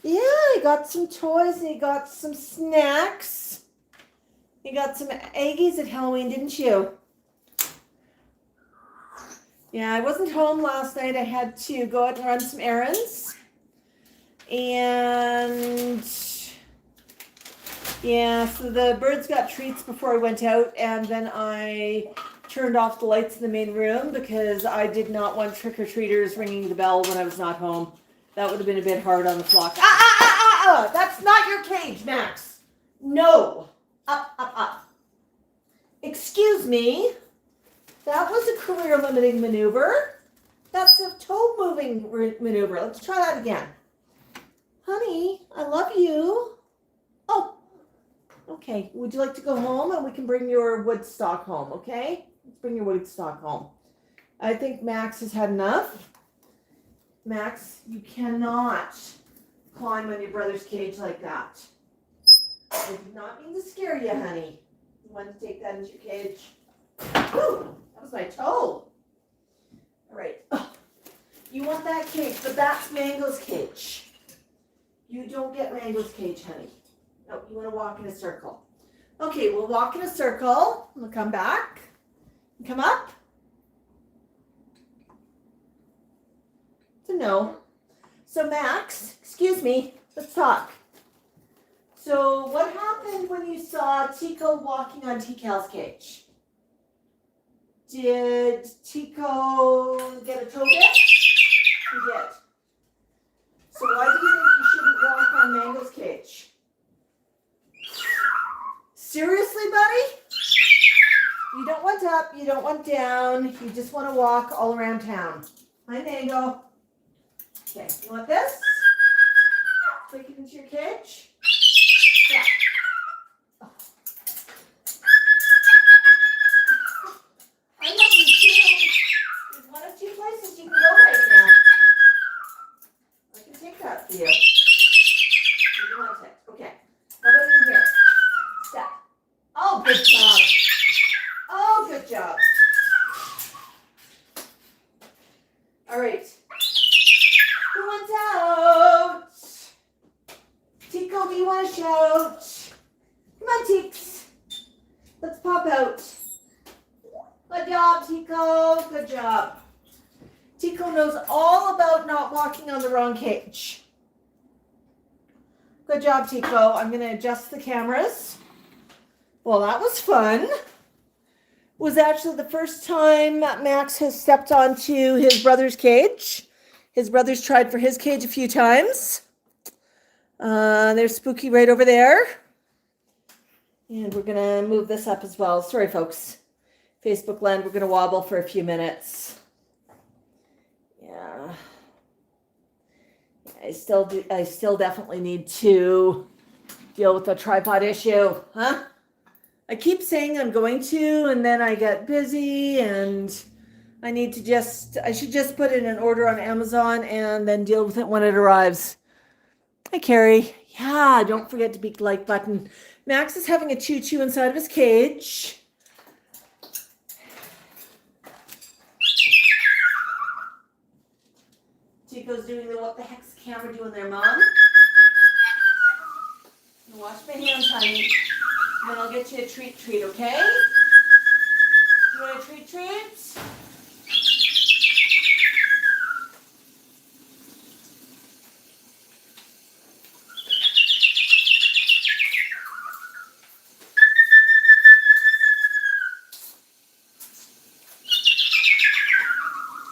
Yeah, he got some toys and he got some snacks. You got some eggies at Halloween, didn't you? Yeah, I wasn't home last night. I had to go out and run some errands. And yeah, so the birds got treats before I went out, and then I turned off the lights in the main room because I did not want trick-or-treaters ringing the bell when I was not home. That would have been a bit hard on the flock. That's not your cage, Max. No. Up. Excuse me. That was a career-limiting maneuver. That's a toe-moving maneuver. Let's try that again. Honey, I love you. Oh, okay. Would you like to go home and we can bring your wood stock home, okay? Let's bring your wood stock home. I think Max has had enough. Max, you cannot climb on your brother's cage like that. I did not mean to scare you, honey. You want to take that into your cage? Woo! That was my toe. All right. Oh, you want that cage, but that's Mango's cage. You don't get Mango's cage, honey. No, you want to walk in a circle. Okay, we'll walk in a circle. We'll come back. Come up. It's a no. So Max, excuse me, let's talk. So what happened when you saw Tico walking on T-Cal's cage? Did Tico get a toe bit? He did. So why do you think you shouldn't walk on Mango's cage? Seriously, buddy? You don't want up, you don't want down, you just want to walk all around town. Hi, Mango. Okay, you want this? Take it into your cage. Yeah. Oh. I love you too. There's one of two places you can go right now. I can take that for you. You want it? Okay. How about in here? Step. Oh, good job. Oh, good job. All right. Who wants out? Tico, do you want to shout? Come on, Teeks. Let's pop out. Good job, Tico. Good job. Tico knows all about not walking on the wrong cage. Good job, Tico. I'm going to adjust the cameras. Well, that was fun. It was actually the first time Max has stepped onto his brother's cage. His brother's tried for his cage a few times. There's Spooky right over there. And we're going to move this up as well. Sorry, folks. Facebook land, we're going to wobble for a few minutes. Yeah. I still definitely need to deal with the tripod issue. Huh? I keep saying I'm going to, and then I get busy, and I should just put in an order on Amazon and then deal with it when it arrives. Hi, Carrie. Yeah, don't forget to beat the like button. Max is having a choo-choo inside of his cage. Tico's doing the what the heck's the camera doing there, Mom? Wash my hands, honey. And then I'll get you a treat, okay? You want a treat?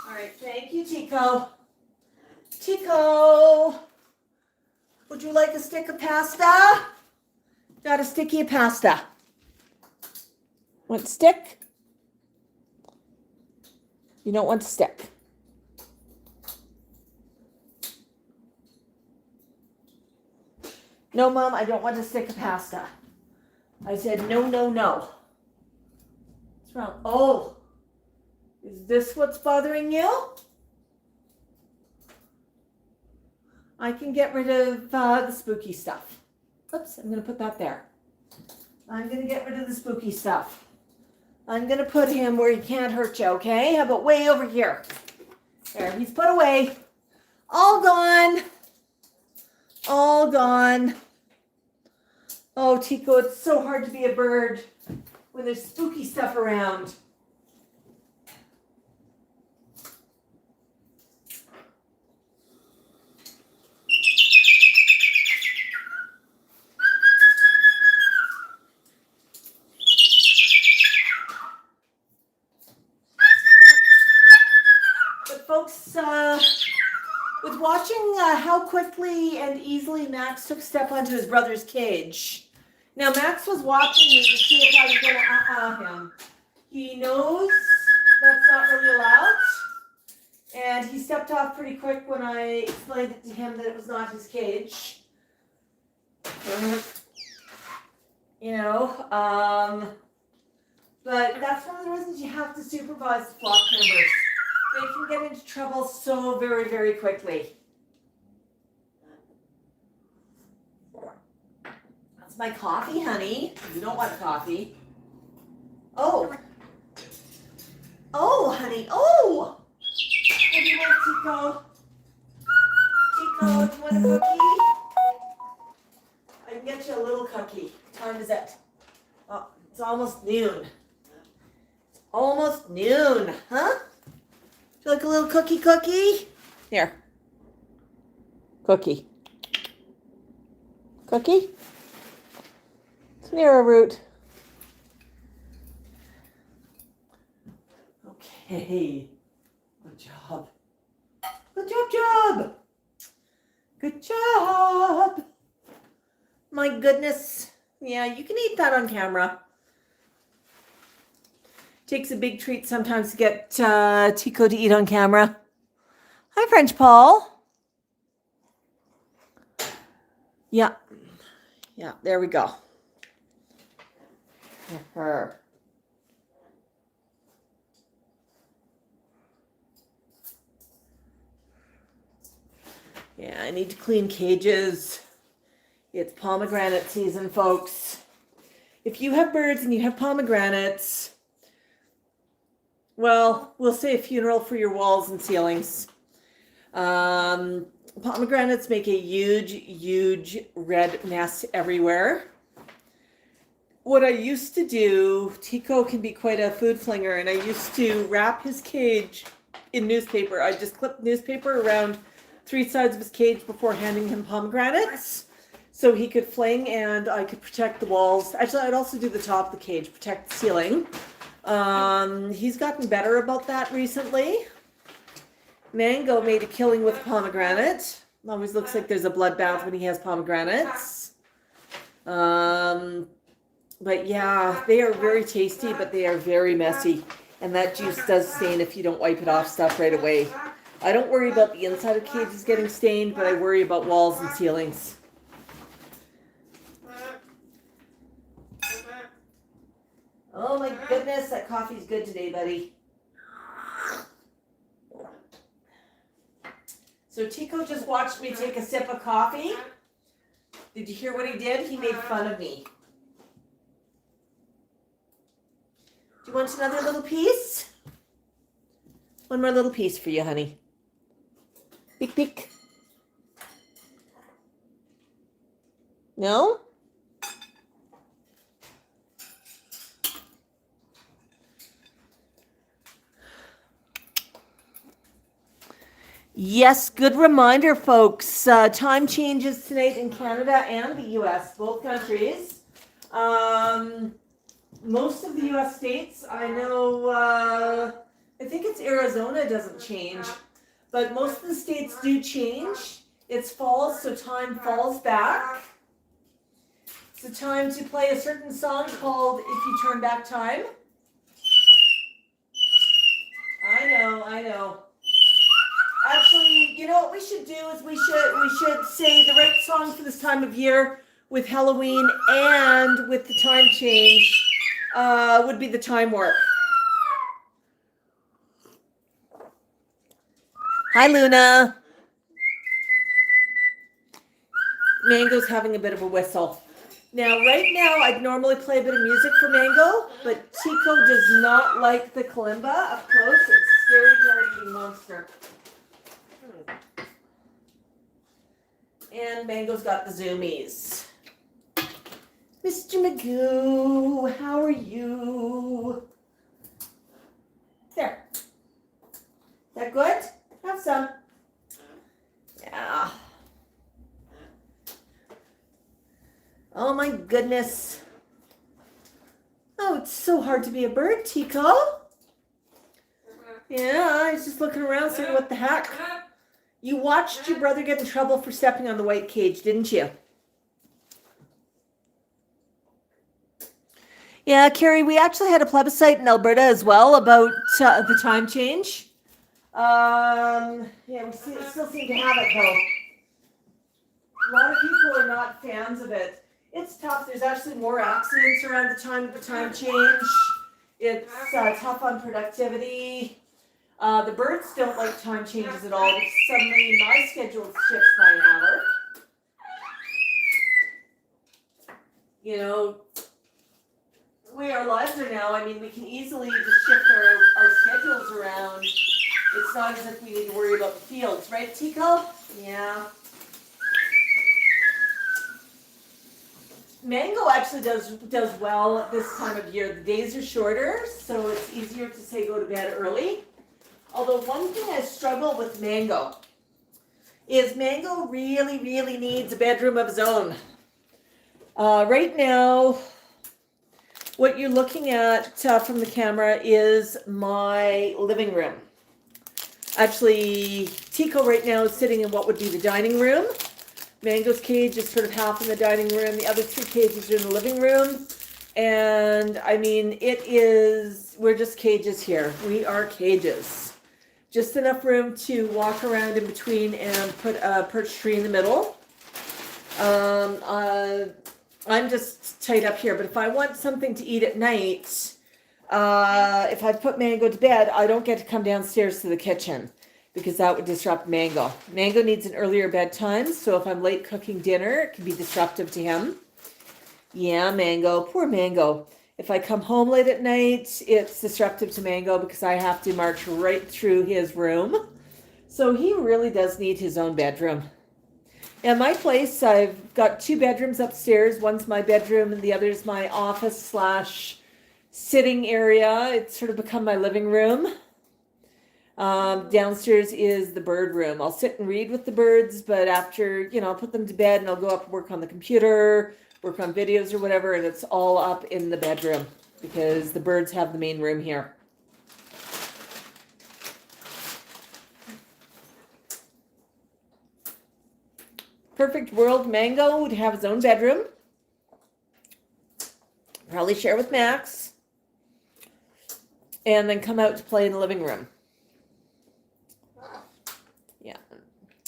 All right, thank you, Tico. Tico, would you like a stick of pasta? Got a sticky of pasta. Want stick? You don't want stick. No, Mom, I don't want a stick of pasta. I said no, no, no. What's wrong? Oh, is this what's bothering you? I can get rid of the spooky stuff. Oops, I'm going to put that there. I'm going to get rid of the spooky stuff. I'm going to put him where he can't hurt you, okay? How about way over here? There, he's put away. All gone. All gone. Oh, Tico, it's so hard to be a bird when there's spooky stuff around. Folks, with watching how quickly and easily Max took step onto his brother's cage. Now, Max was watching me to see if I was going to him. He knows that's not really allowed, and he stepped off pretty quick when I explained it to him that it was not his cage. You know, but that's one of the reasons you have to supervise the flock members. They can get into trouble so very, very quickly. That's my coffee, honey. You don't want coffee. Oh. Oh, honey. Oh. What do you want, Tico? Tico, do you want a cookie? I can get you a little cookie. What time is it? Oh, it's almost noon. It's almost noon, huh? Do you like a little cookie? Here. Cookie. Cookie? It's an arrowroot. Okay. Good job. Good job. Good job. My goodness. Yeah, you can eat that on camera. Takes a big treat sometimes to get Tico to eat on camera. Hi, French Paul. Yeah. Yeah, there we go. Her. Yeah, I need to clean cages. It's pomegranate season, folks. If you have birds and you have pomegranates, well, we'll say a funeral for your walls and ceilings. Pomegranates make a huge, huge red mess everywhere. What I used to do, Tico can be quite a food flinger, and I used to wrap his cage in newspaper. I just clipped newspaper around 3 sides of his cage before handing him pomegranates so he could fling and I could protect the walls. Actually, I'd also do the top of the cage, protect the ceiling. He's gotten better about that recently. Mango made a killing with pomegranate. Always looks like there's a bloodbath when he has pomegranates. But yeah, they are very tasty, but they are very messy. And that juice does stain if you don't wipe it off stuff right away. I don't worry about the inside of cages getting stained, but I worry about walls and ceilings. Oh my goodness, that coffee's good today, buddy. So Tico just watched me take a sip of coffee. Did you hear what he did? He made fun of me. Do you want another little piece? One more little piece for you, honey. Peek, peek. No? Yes, good reminder, folks. Time changes tonight in Canada and the U.S., both countries. Most of the U.S. states, I know, I think it's Arizona doesn't change, but most of the states do change. It's fall, so time falls back. It's the time to play a certain song called If You Turn Back Time. I know. Actually, you know what we should do is we should say the right song for this time of year with Halloween and with the time change would be the time warp. Hi, Luna. Mango's having a bit of a whistle. Now, right now, I'd normally play a bit of music for Mango, but Tico does not like the kalimba up close. It's a scary party monster. And Mango's got the zoomies. Mr. Magoo, how are you? There. Is that good? Have some. Yeah. Oh my goodness. Oh, it's so hard to be a bird, Tico. Yeah, I was just looking around saying, what the heck? You watched your brother get in trouble for stepping on the white cage, didn't you? Yeah, Carrie, we actually had a plebiscite in Alberta as well about the time change. Yeah, we still seem to have it, though. A lot of people are not fans of it. It's tough. There's actually more accidents around the time of the time change. It's tough on productivity. The birds don't like time changes at all. Suddenly, my schedule shifts by an hour. You know, the way our lives are now, I mean, we can easily just shift our schedules around. It's not as if we need to worry about the fields, right, Tico? Yeah. Mango actually does well at this time of year. The days are shorter, so it's easier to say go to bed early. Although one thing I struggle with Mango is Mango really, really needs a bedroom of his own. Right now, what you're looking at from the camera is my living room. Actually, Tico right now is sitting in what would be the dining room. Mango's cage is sort of half in the dining room. The other two cages are in the living room. And I mean, we're just cages here. We are cages. Just enough room to walk around in between and put a perch tree in the middle. I'm just tied up here, but if I want something to eat at night, if I put Mango to bed, I don't get to come downstairs to the kitchen, because that would disrupt Mango. Mango needs an earlier bedtime, so if I'm late cooking dinner, it can be disruptive to him. Yeah, Mango, poor Mango. If I come home late at night, it's disruptive to Mango because I have to march right through his room. So he really does need his own bedroom. In my place, I've got 2 bedrooms upstairs. One's my bedroom and the other's my office / sitting area. It's sort of become my living room. Downstairs is the bird room. I'll sit and read with the birds, but after, I'll put them to bed and I'll go up and work on the computer, work on videos or whatever, and it's all up in the bedroom because the birds have the main room here. Perfect world, Mango would have his own bedroom. Probably share with Max. And then come out to play in the living room. Yeah.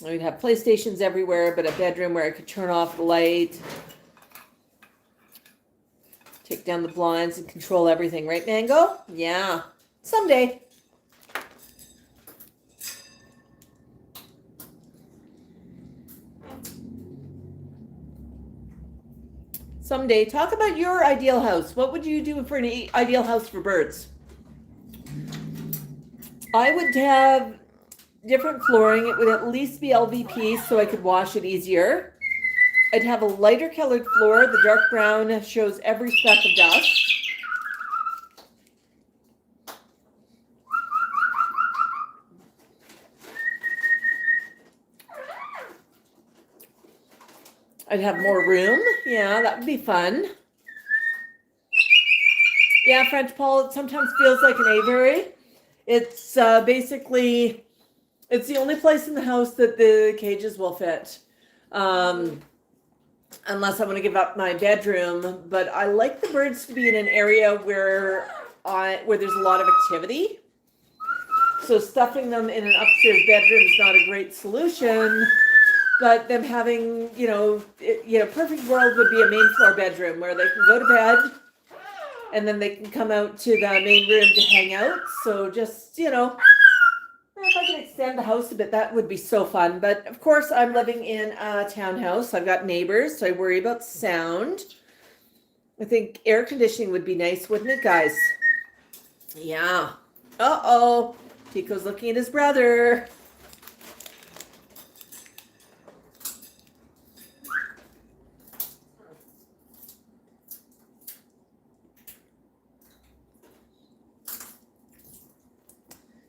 We'd have PlayStations everywhere, but a bedroom where I could turn off the light, take down the blinds, and control everything. Right, Mango? Yeah. Someday. Someday. Talk about your ideal house. What would you do for an ideal house for birds? I would have different flooring. It would at least be LVP so I could wash it easier. I'd have a lighter colored floor. The dark brown shows every speck of dust. I'd have more room. Yeah, that would be fun. Yeah, French Paul, it sometimes feels like an aviary. It's basically, it's the only place in the house that the cages will fit. Unless I want to give up my bedroom, but I like the birds to be in an area where there's a lot of activity. So stuffing them in an upstairs bedroom is not a great solution, but them having, perfect world would be a main floor bedroom where they can go to bed and then they can come out to the main room to hang out. So just, if I can extend the house a bit, that would be so fun. But of course, I'm living in a townhouse. I've got neighbors, so I worry about sound. I think air conditioning would be nice, wouldn't it, guys? Yeah. Uh-oh. Tico's looking at his brother.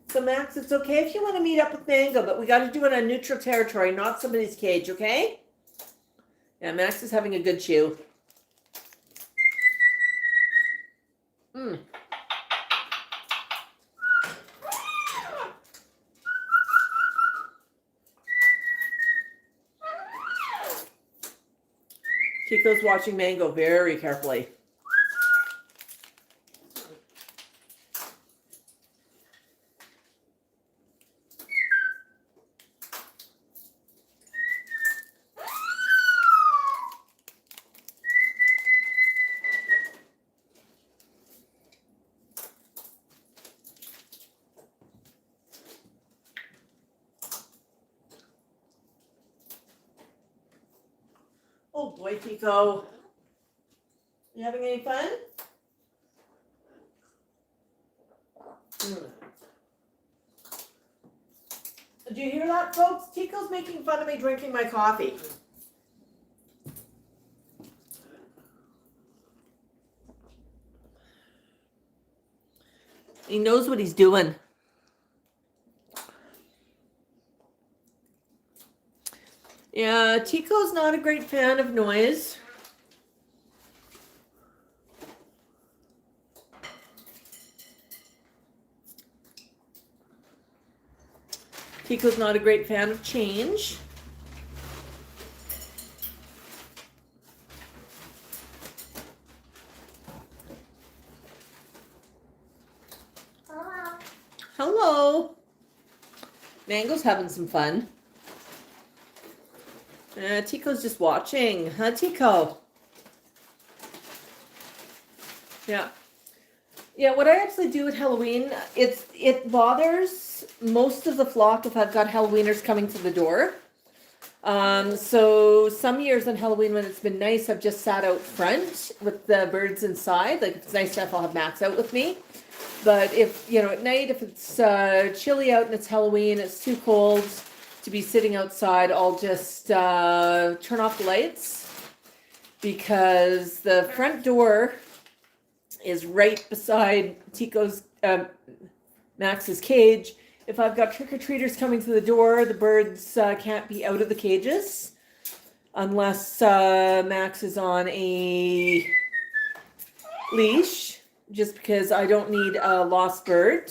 So Max, it's okay if you want to meet up with Mango, but we got to do it on neutral territory, not somebody's cage, okay? Yeah, Max is having a good chew. Tico's watching Mango very carefully. Oh boy, Tico. You having any fun? Do you hear that, folks? Tico's making fun of me drinking my coffee. He knows what he's doing. Yeah, Tico's not a great fan of noise. Tico's not a great fan of change. Hello. Hello. Mango's having some fun. Tico's just watching, huh, Tico? Yeah. Yeah, what I actually do at Halloween, it bothers most of the flock if I've got Halloweeners coming to the door. So some years on Halloween when it's been nice, I've just sat out front with the birds inside. Like if it's nice enough, I'll have Max out with me. But if, at night, if it's chilly out and it's Halloween, it's too cold to be sitting outside, I'll just turn off the lights because the front door is right beside Tico's, Max's cage. If I've got trick-or-treaters coming to the door, the birds can't be out of the cages unless Max is on a leash, just because I don't need a lost bird.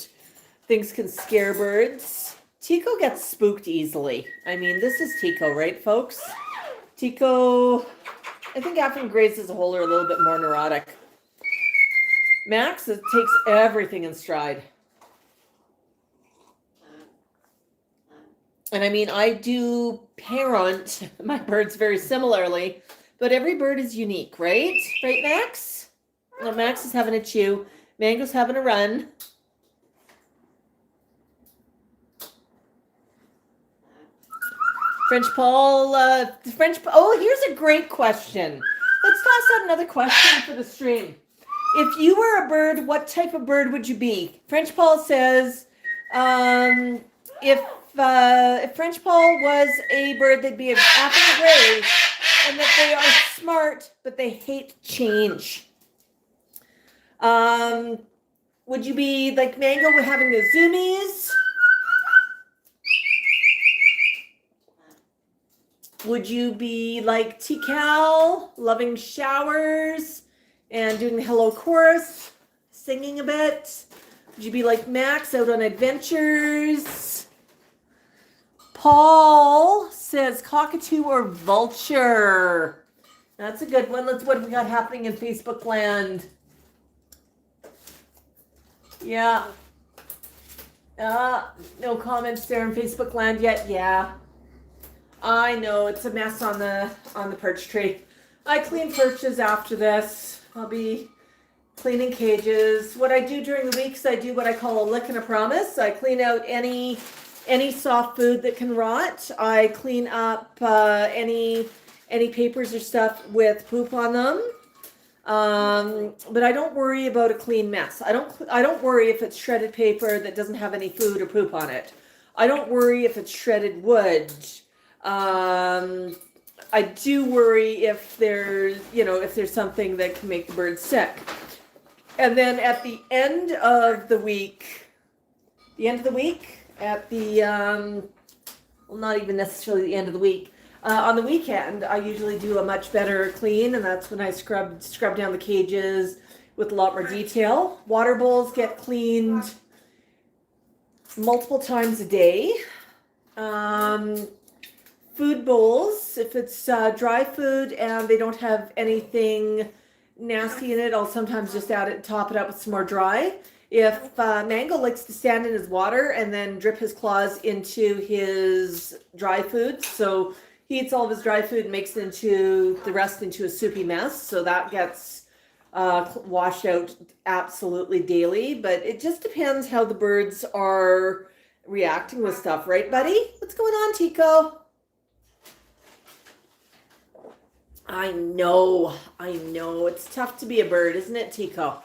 Things can scare birds. Tico gets spooked easily. I mean, this is Tico, right, folks? Tico, I think African Greys as a whole are a little bit more neurotic. Max takes everything in stride. And I mean, I do parent my birds very similarly, but every bird is unique, right? Right, Max? Well, Max is having a chew. Mango's having a run. French Paul, oh, here's a great question. Let's toss out another question for the stream. If you were a bird, what type of bird would you be? French Paul says, if French Paul was a bird, they'd be an African Grey, and that they are smart, but they hate change. Would you be like Mango with having the zoomies? Would you be like Tikal, loving showers and doing the hello chorus, singing a bit? Would you be like Max, out on adventures? Paul says cockatoo or vulture. That's a good one. What have we got happening in Facebook land? Yeah. No comments there in Facebook land yet. Yeah. I know it's a mess on the perch tree. I clean perches after this. I'll be cleaning cages. What I do during the week is I do what I call a lick and a promise. I clean out any soft food that can rot. I clean up any papers or stuff with poop on them. But I don't worry about a clean mess. I don't worry if it's shredded paper that doesn't have any food or poop on it. I don't worry if it's shredded wood. I do worry if there's something that can make the birds sick. And then at the end of the week, at the, well, not even necessarily the end of the week, on the weekend, I usually do a much better clean, and that's when I scrub down the cages with a lot more detail. Water bowls get cleaned multiple times a day. Food bowls, if it's dry food and they don't have anything nasty in it, I'll sometimes just top it up with some more dry. If Mango likes to stand in his water and then drip his claws into his dry food, so he eats all of his dry food and makes the rest into a soupy mess, so that gets washed out absolutely daily. But it just depends how the birds are reacting with stuff, right, buddy? What's going on, Tico? I know. It's tough to be a bird, isn't it, Tico?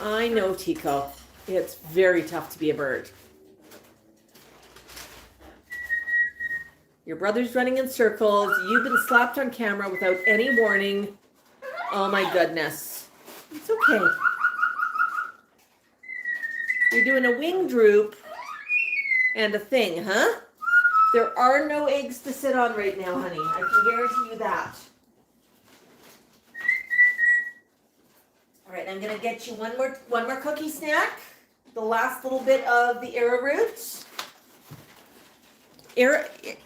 I know, Tico. It's very tough to be a bird. Your brother's running in circles. You've been slapped on camera without any warning. Oh my goodness. It's okay. You're doing a wing droop and a thing, huh? There are no eggs to sit on right now, honey. I can guarantee you that. All right, I'm gonna get you one more cookie snack. The last little bit of the arrowroot.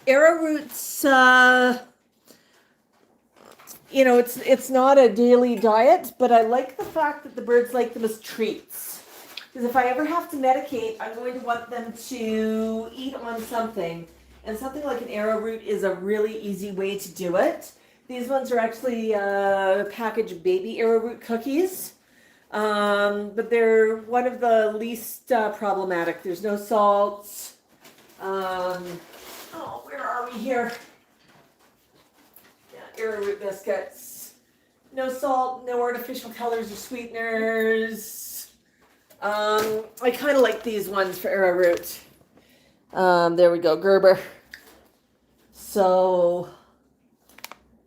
Arrowroot's, it's not a daily diet, but I like the fact that the birds like them as treats. Because if I ever have to medicate, I'm going to want them to eat on something. And something like an arrowroot is a really easy way to do it. These ones are actually packaged baby arrowroot cookies. But they're one of the least problematic. There's no salt. Where are we here? Yeah, arrowroot biscuits. No salt, no artificial colors or sweeteners. I kind of like these ones for arrowroot. There we go, Gerber. So,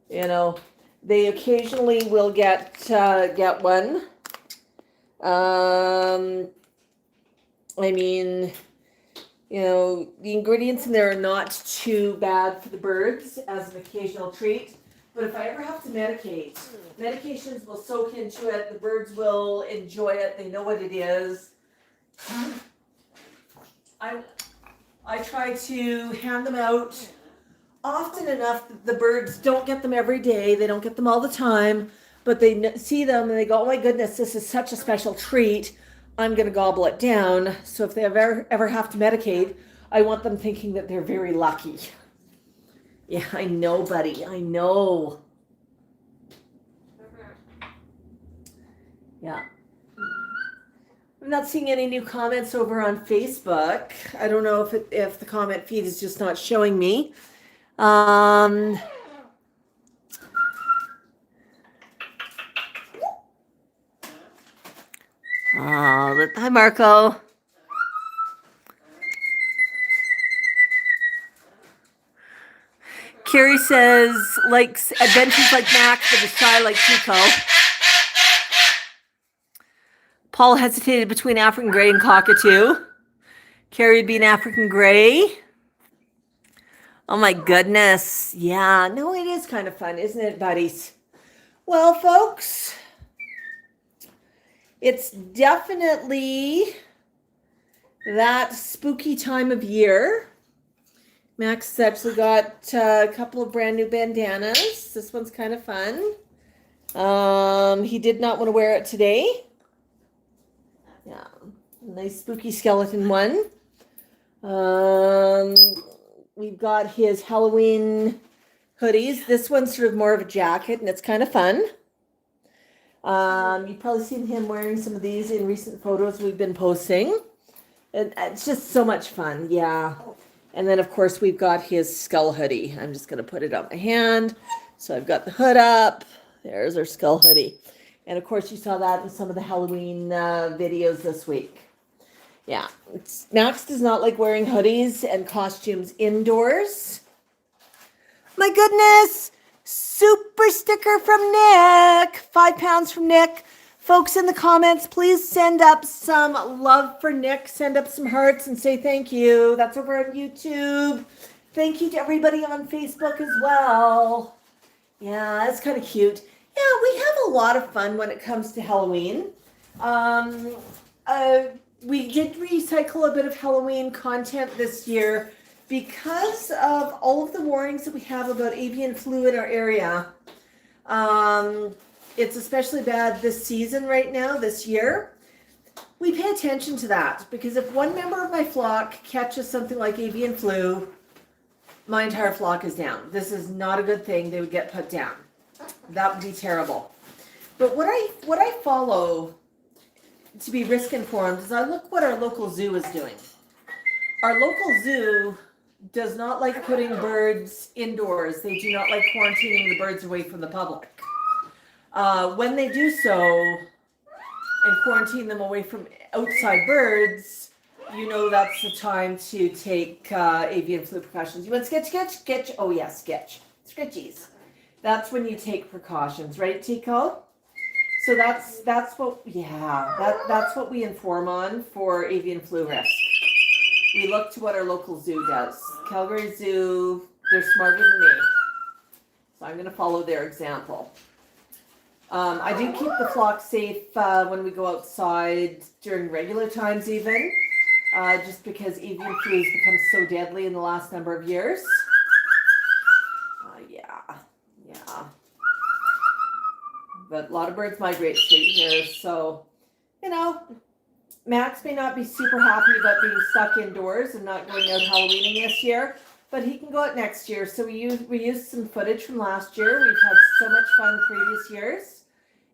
they occasionally will get one. The ingredients in there are not too bad for the birds as an occasional treat. But if I ever have to medicate, medications will soak into it. The birds will enjoy it. They know what it is. I try to hand them out often enough that the birds don't get them every day. They don't get them all the time, but they see them and they go, oh my goodness, this is such a special treat. I'm going to gobble it down. So if they ever have to medicate, I want them thinking that they're very lucky. Yeah, I know, buddy. I know. Yeah. I'm not seeing any new comments over on Facebook. I don't know if the comment feed is just not showing me. Hi, Marco. Carrie says, likes adventures like Max, but is shy like Chico. Paul hesitated between African Grey and Cockatoo. Carrie would be an African Grey. Oh my goodness. Yeah, no, it is kind of fun, isn't it, buddies? Well, folks, it's definitely that spooky time of year. Max has actually got a couple of brand new bandanas. This one's kind of fun. He did not want to wear it today. Yeah, nice spooky skeleton one. We've got his Halloween hoodies. This one's sort of more of a jacket, and it's kind of fun. You've probably seen him wearing some of these in recent photos we've been posting. It's just so much fun, yeah. And then, of course, we've got his skull hoodie. I'm just going to put it on my hand. So I've got the hood up. There's our skull hoodie. And, of course, you saw that in some of the Halloween videos this week. Yeah, Max does not like wearing hoodies and costumes indoors. My goodness, super sticker from Nick, 5 pounds from Nick. Folks in the comments, please send up some love for Nick. Send up some hearts and say thank you. That's over on YouTube. Thank you to everybody on Facebook as well. Yeah, that's kind of cute. Yeah, we have a lot of fun when it comes to Halloween. We did recycle a bit of Halloween content this year because of all of the warnings that we have about avian flu in our area. It's especially bad this season right now, this year. We pay attention to that because if one member of my flock catches something like avian flu, my entire flock is down. This is not a good thing. They would get put down. That would be terrible. But what I follow to be risk informed is I look what our local zoo is doing. Our local zoo does not like putting birds indoors. They do not like quarantining the birds away from the public. When they do so and quarantine them away from outside birds, you know that's the time to take avian flu precautions. You want sketch? Oh yeah, sketch. Sketchies. That's when you take precautions, right, Tico? So that's what that's what we inform on for avian flu risk. We look to what our local zoo does. Calgary Zoo, they're smarter than me. So I'm going to follow their example. I do keep the flock safe when we go outside during regular times even, just because avian flu has become so deadly in the last number of years. Yeah. But a lot of birds migrate straight here, so, you know, Max may not be super happy about being stuck indoors and not going out Halloweening this year, but he can go out next year. So we used some footage from last year. We've had so much fun previous years.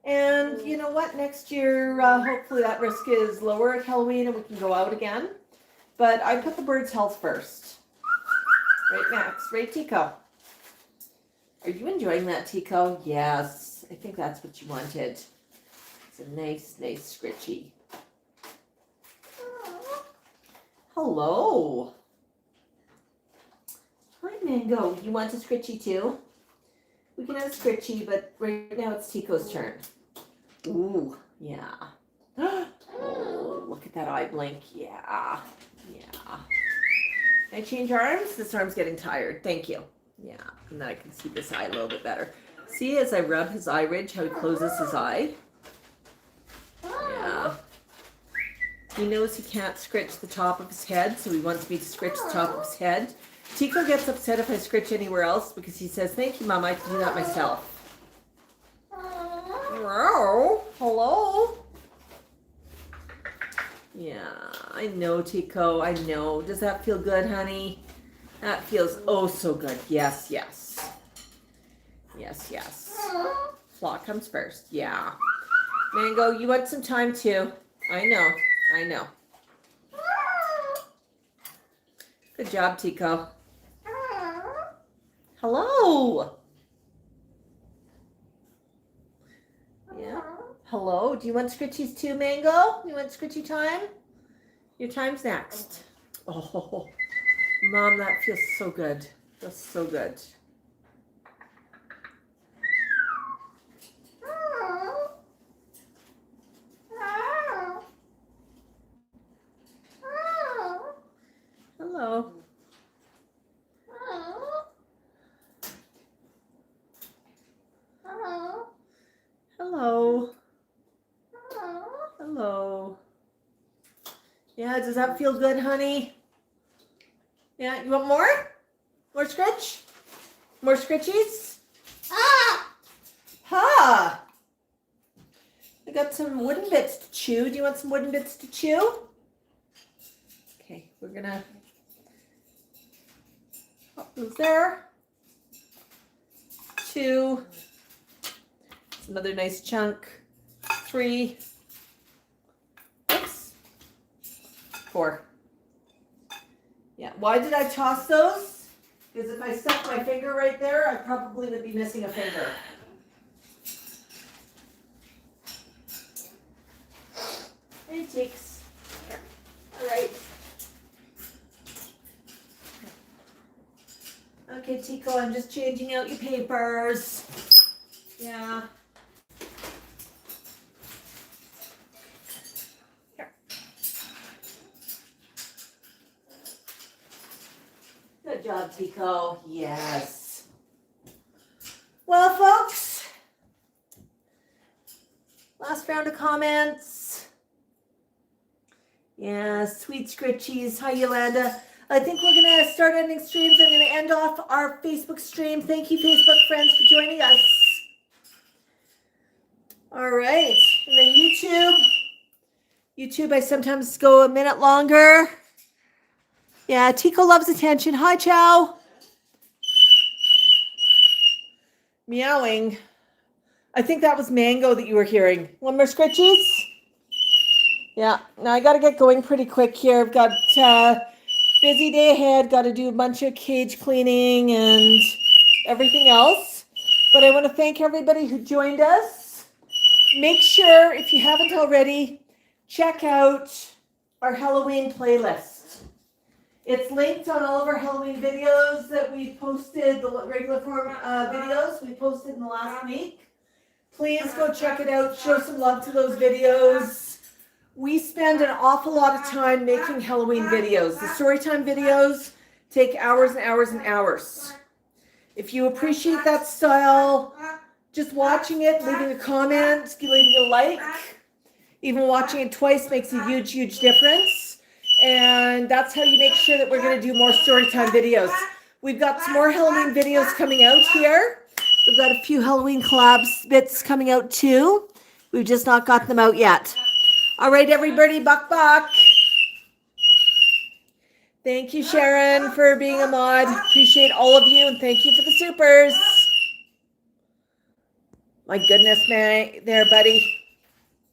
And you know what? Next year, hopefully that risk is lower at Halloween and we can go out again. But I put the birds' health first. Right, Max? Right, Tico? Are you enjoying that, Tico? Yes. I think that's what you wanted. It's a nice scritchy. Hello. Hi, Mango. You want a scritchy too? We can have a scritchy, but right now it's Tico's turn. Ooh, yeah. Oh, look at that eye blink. Yeah. Can I change arms? This arm's getting tired. Thank you. Yeah, and then I can see this eye a little bit better. See, as I rub his eye ridge, how he closes his eye? Yeah. He knows he can't scritch the top of his head, so he wants me to scritch the top of his head. Tico gets upset if I scritch anywhere else because he says, thank you, Mom, I can do that myself. Hello? Yeah, I know, Tico, I know. Does that feel good, honey? That feels oh so good. Yes. Flock comes first. Yeah. Mango, you want some time too. I know. Good job, Tico. Hello. Yeah. Hello. Do you want scritchies too, Mango? You want scritchy time? Your time's next. Oh, Mom, that feels so good. That's so good. Hello. Hello. Yeah, does that feel good, honey? Yeah, you want more? More scritch? More scritchies? Ah! Ha! I got some wooden bits to chew. Do you want some wooden bits to chew? Okay, we're gonna pop those there. 2. It's another nice chunk. 3. Oops. 4. Yeah, why did I toss those? Because if I stuck my finger right there, I probably would be missing a finger. Hey, Cheeks. All right. Okay, Tico, I'm just changing out your papers. Yeah. Here. Good job, Tico. Yes. Well, folks, last round of comments. Yeah, sweet scritchies. Hi, Yolanda. I think we're going to start ending streams. I'm going to end off our Facebook stream. Thank you, Facebook friends, for joining us. All right. And then YouTube, I sometimes go a minute longer. Yeah, Tico loves attention. Hi, Chow. Meowing. I think that was Mango that you were hearing. One more scritchies? Yeah. Now I got to get going pretty quick here. I've got busy day ahead. Got to do a bunch of cage cleaning and everything else. But I want to thank everybody who joined us. Make sure, if you haven't already, check out our Halloween playlist. It's linked on all of our Halloween videos that we posted, the regular form videos we posted in the last week. Please go check it out. Show some love to those videos. We spend an awful lot of time making Halloween videos. The storytime videos take hours and hours and hours. If you appreciate that style, just watching it, leaving a comment, leaving a like, even watching it twice makes a huge, huge difference. And that's how you make sure that we're going to do more storytime videos. We've got some more Halloween videos coming out here. We've got a few Halloween collabs bits coming out too. We've just not got them out yet. All right, everybody, Bok Bok. Thank you, Sharon, for being a mod. Appreciate all of you, and thank you for the supers. My goodness, man, there, buddy.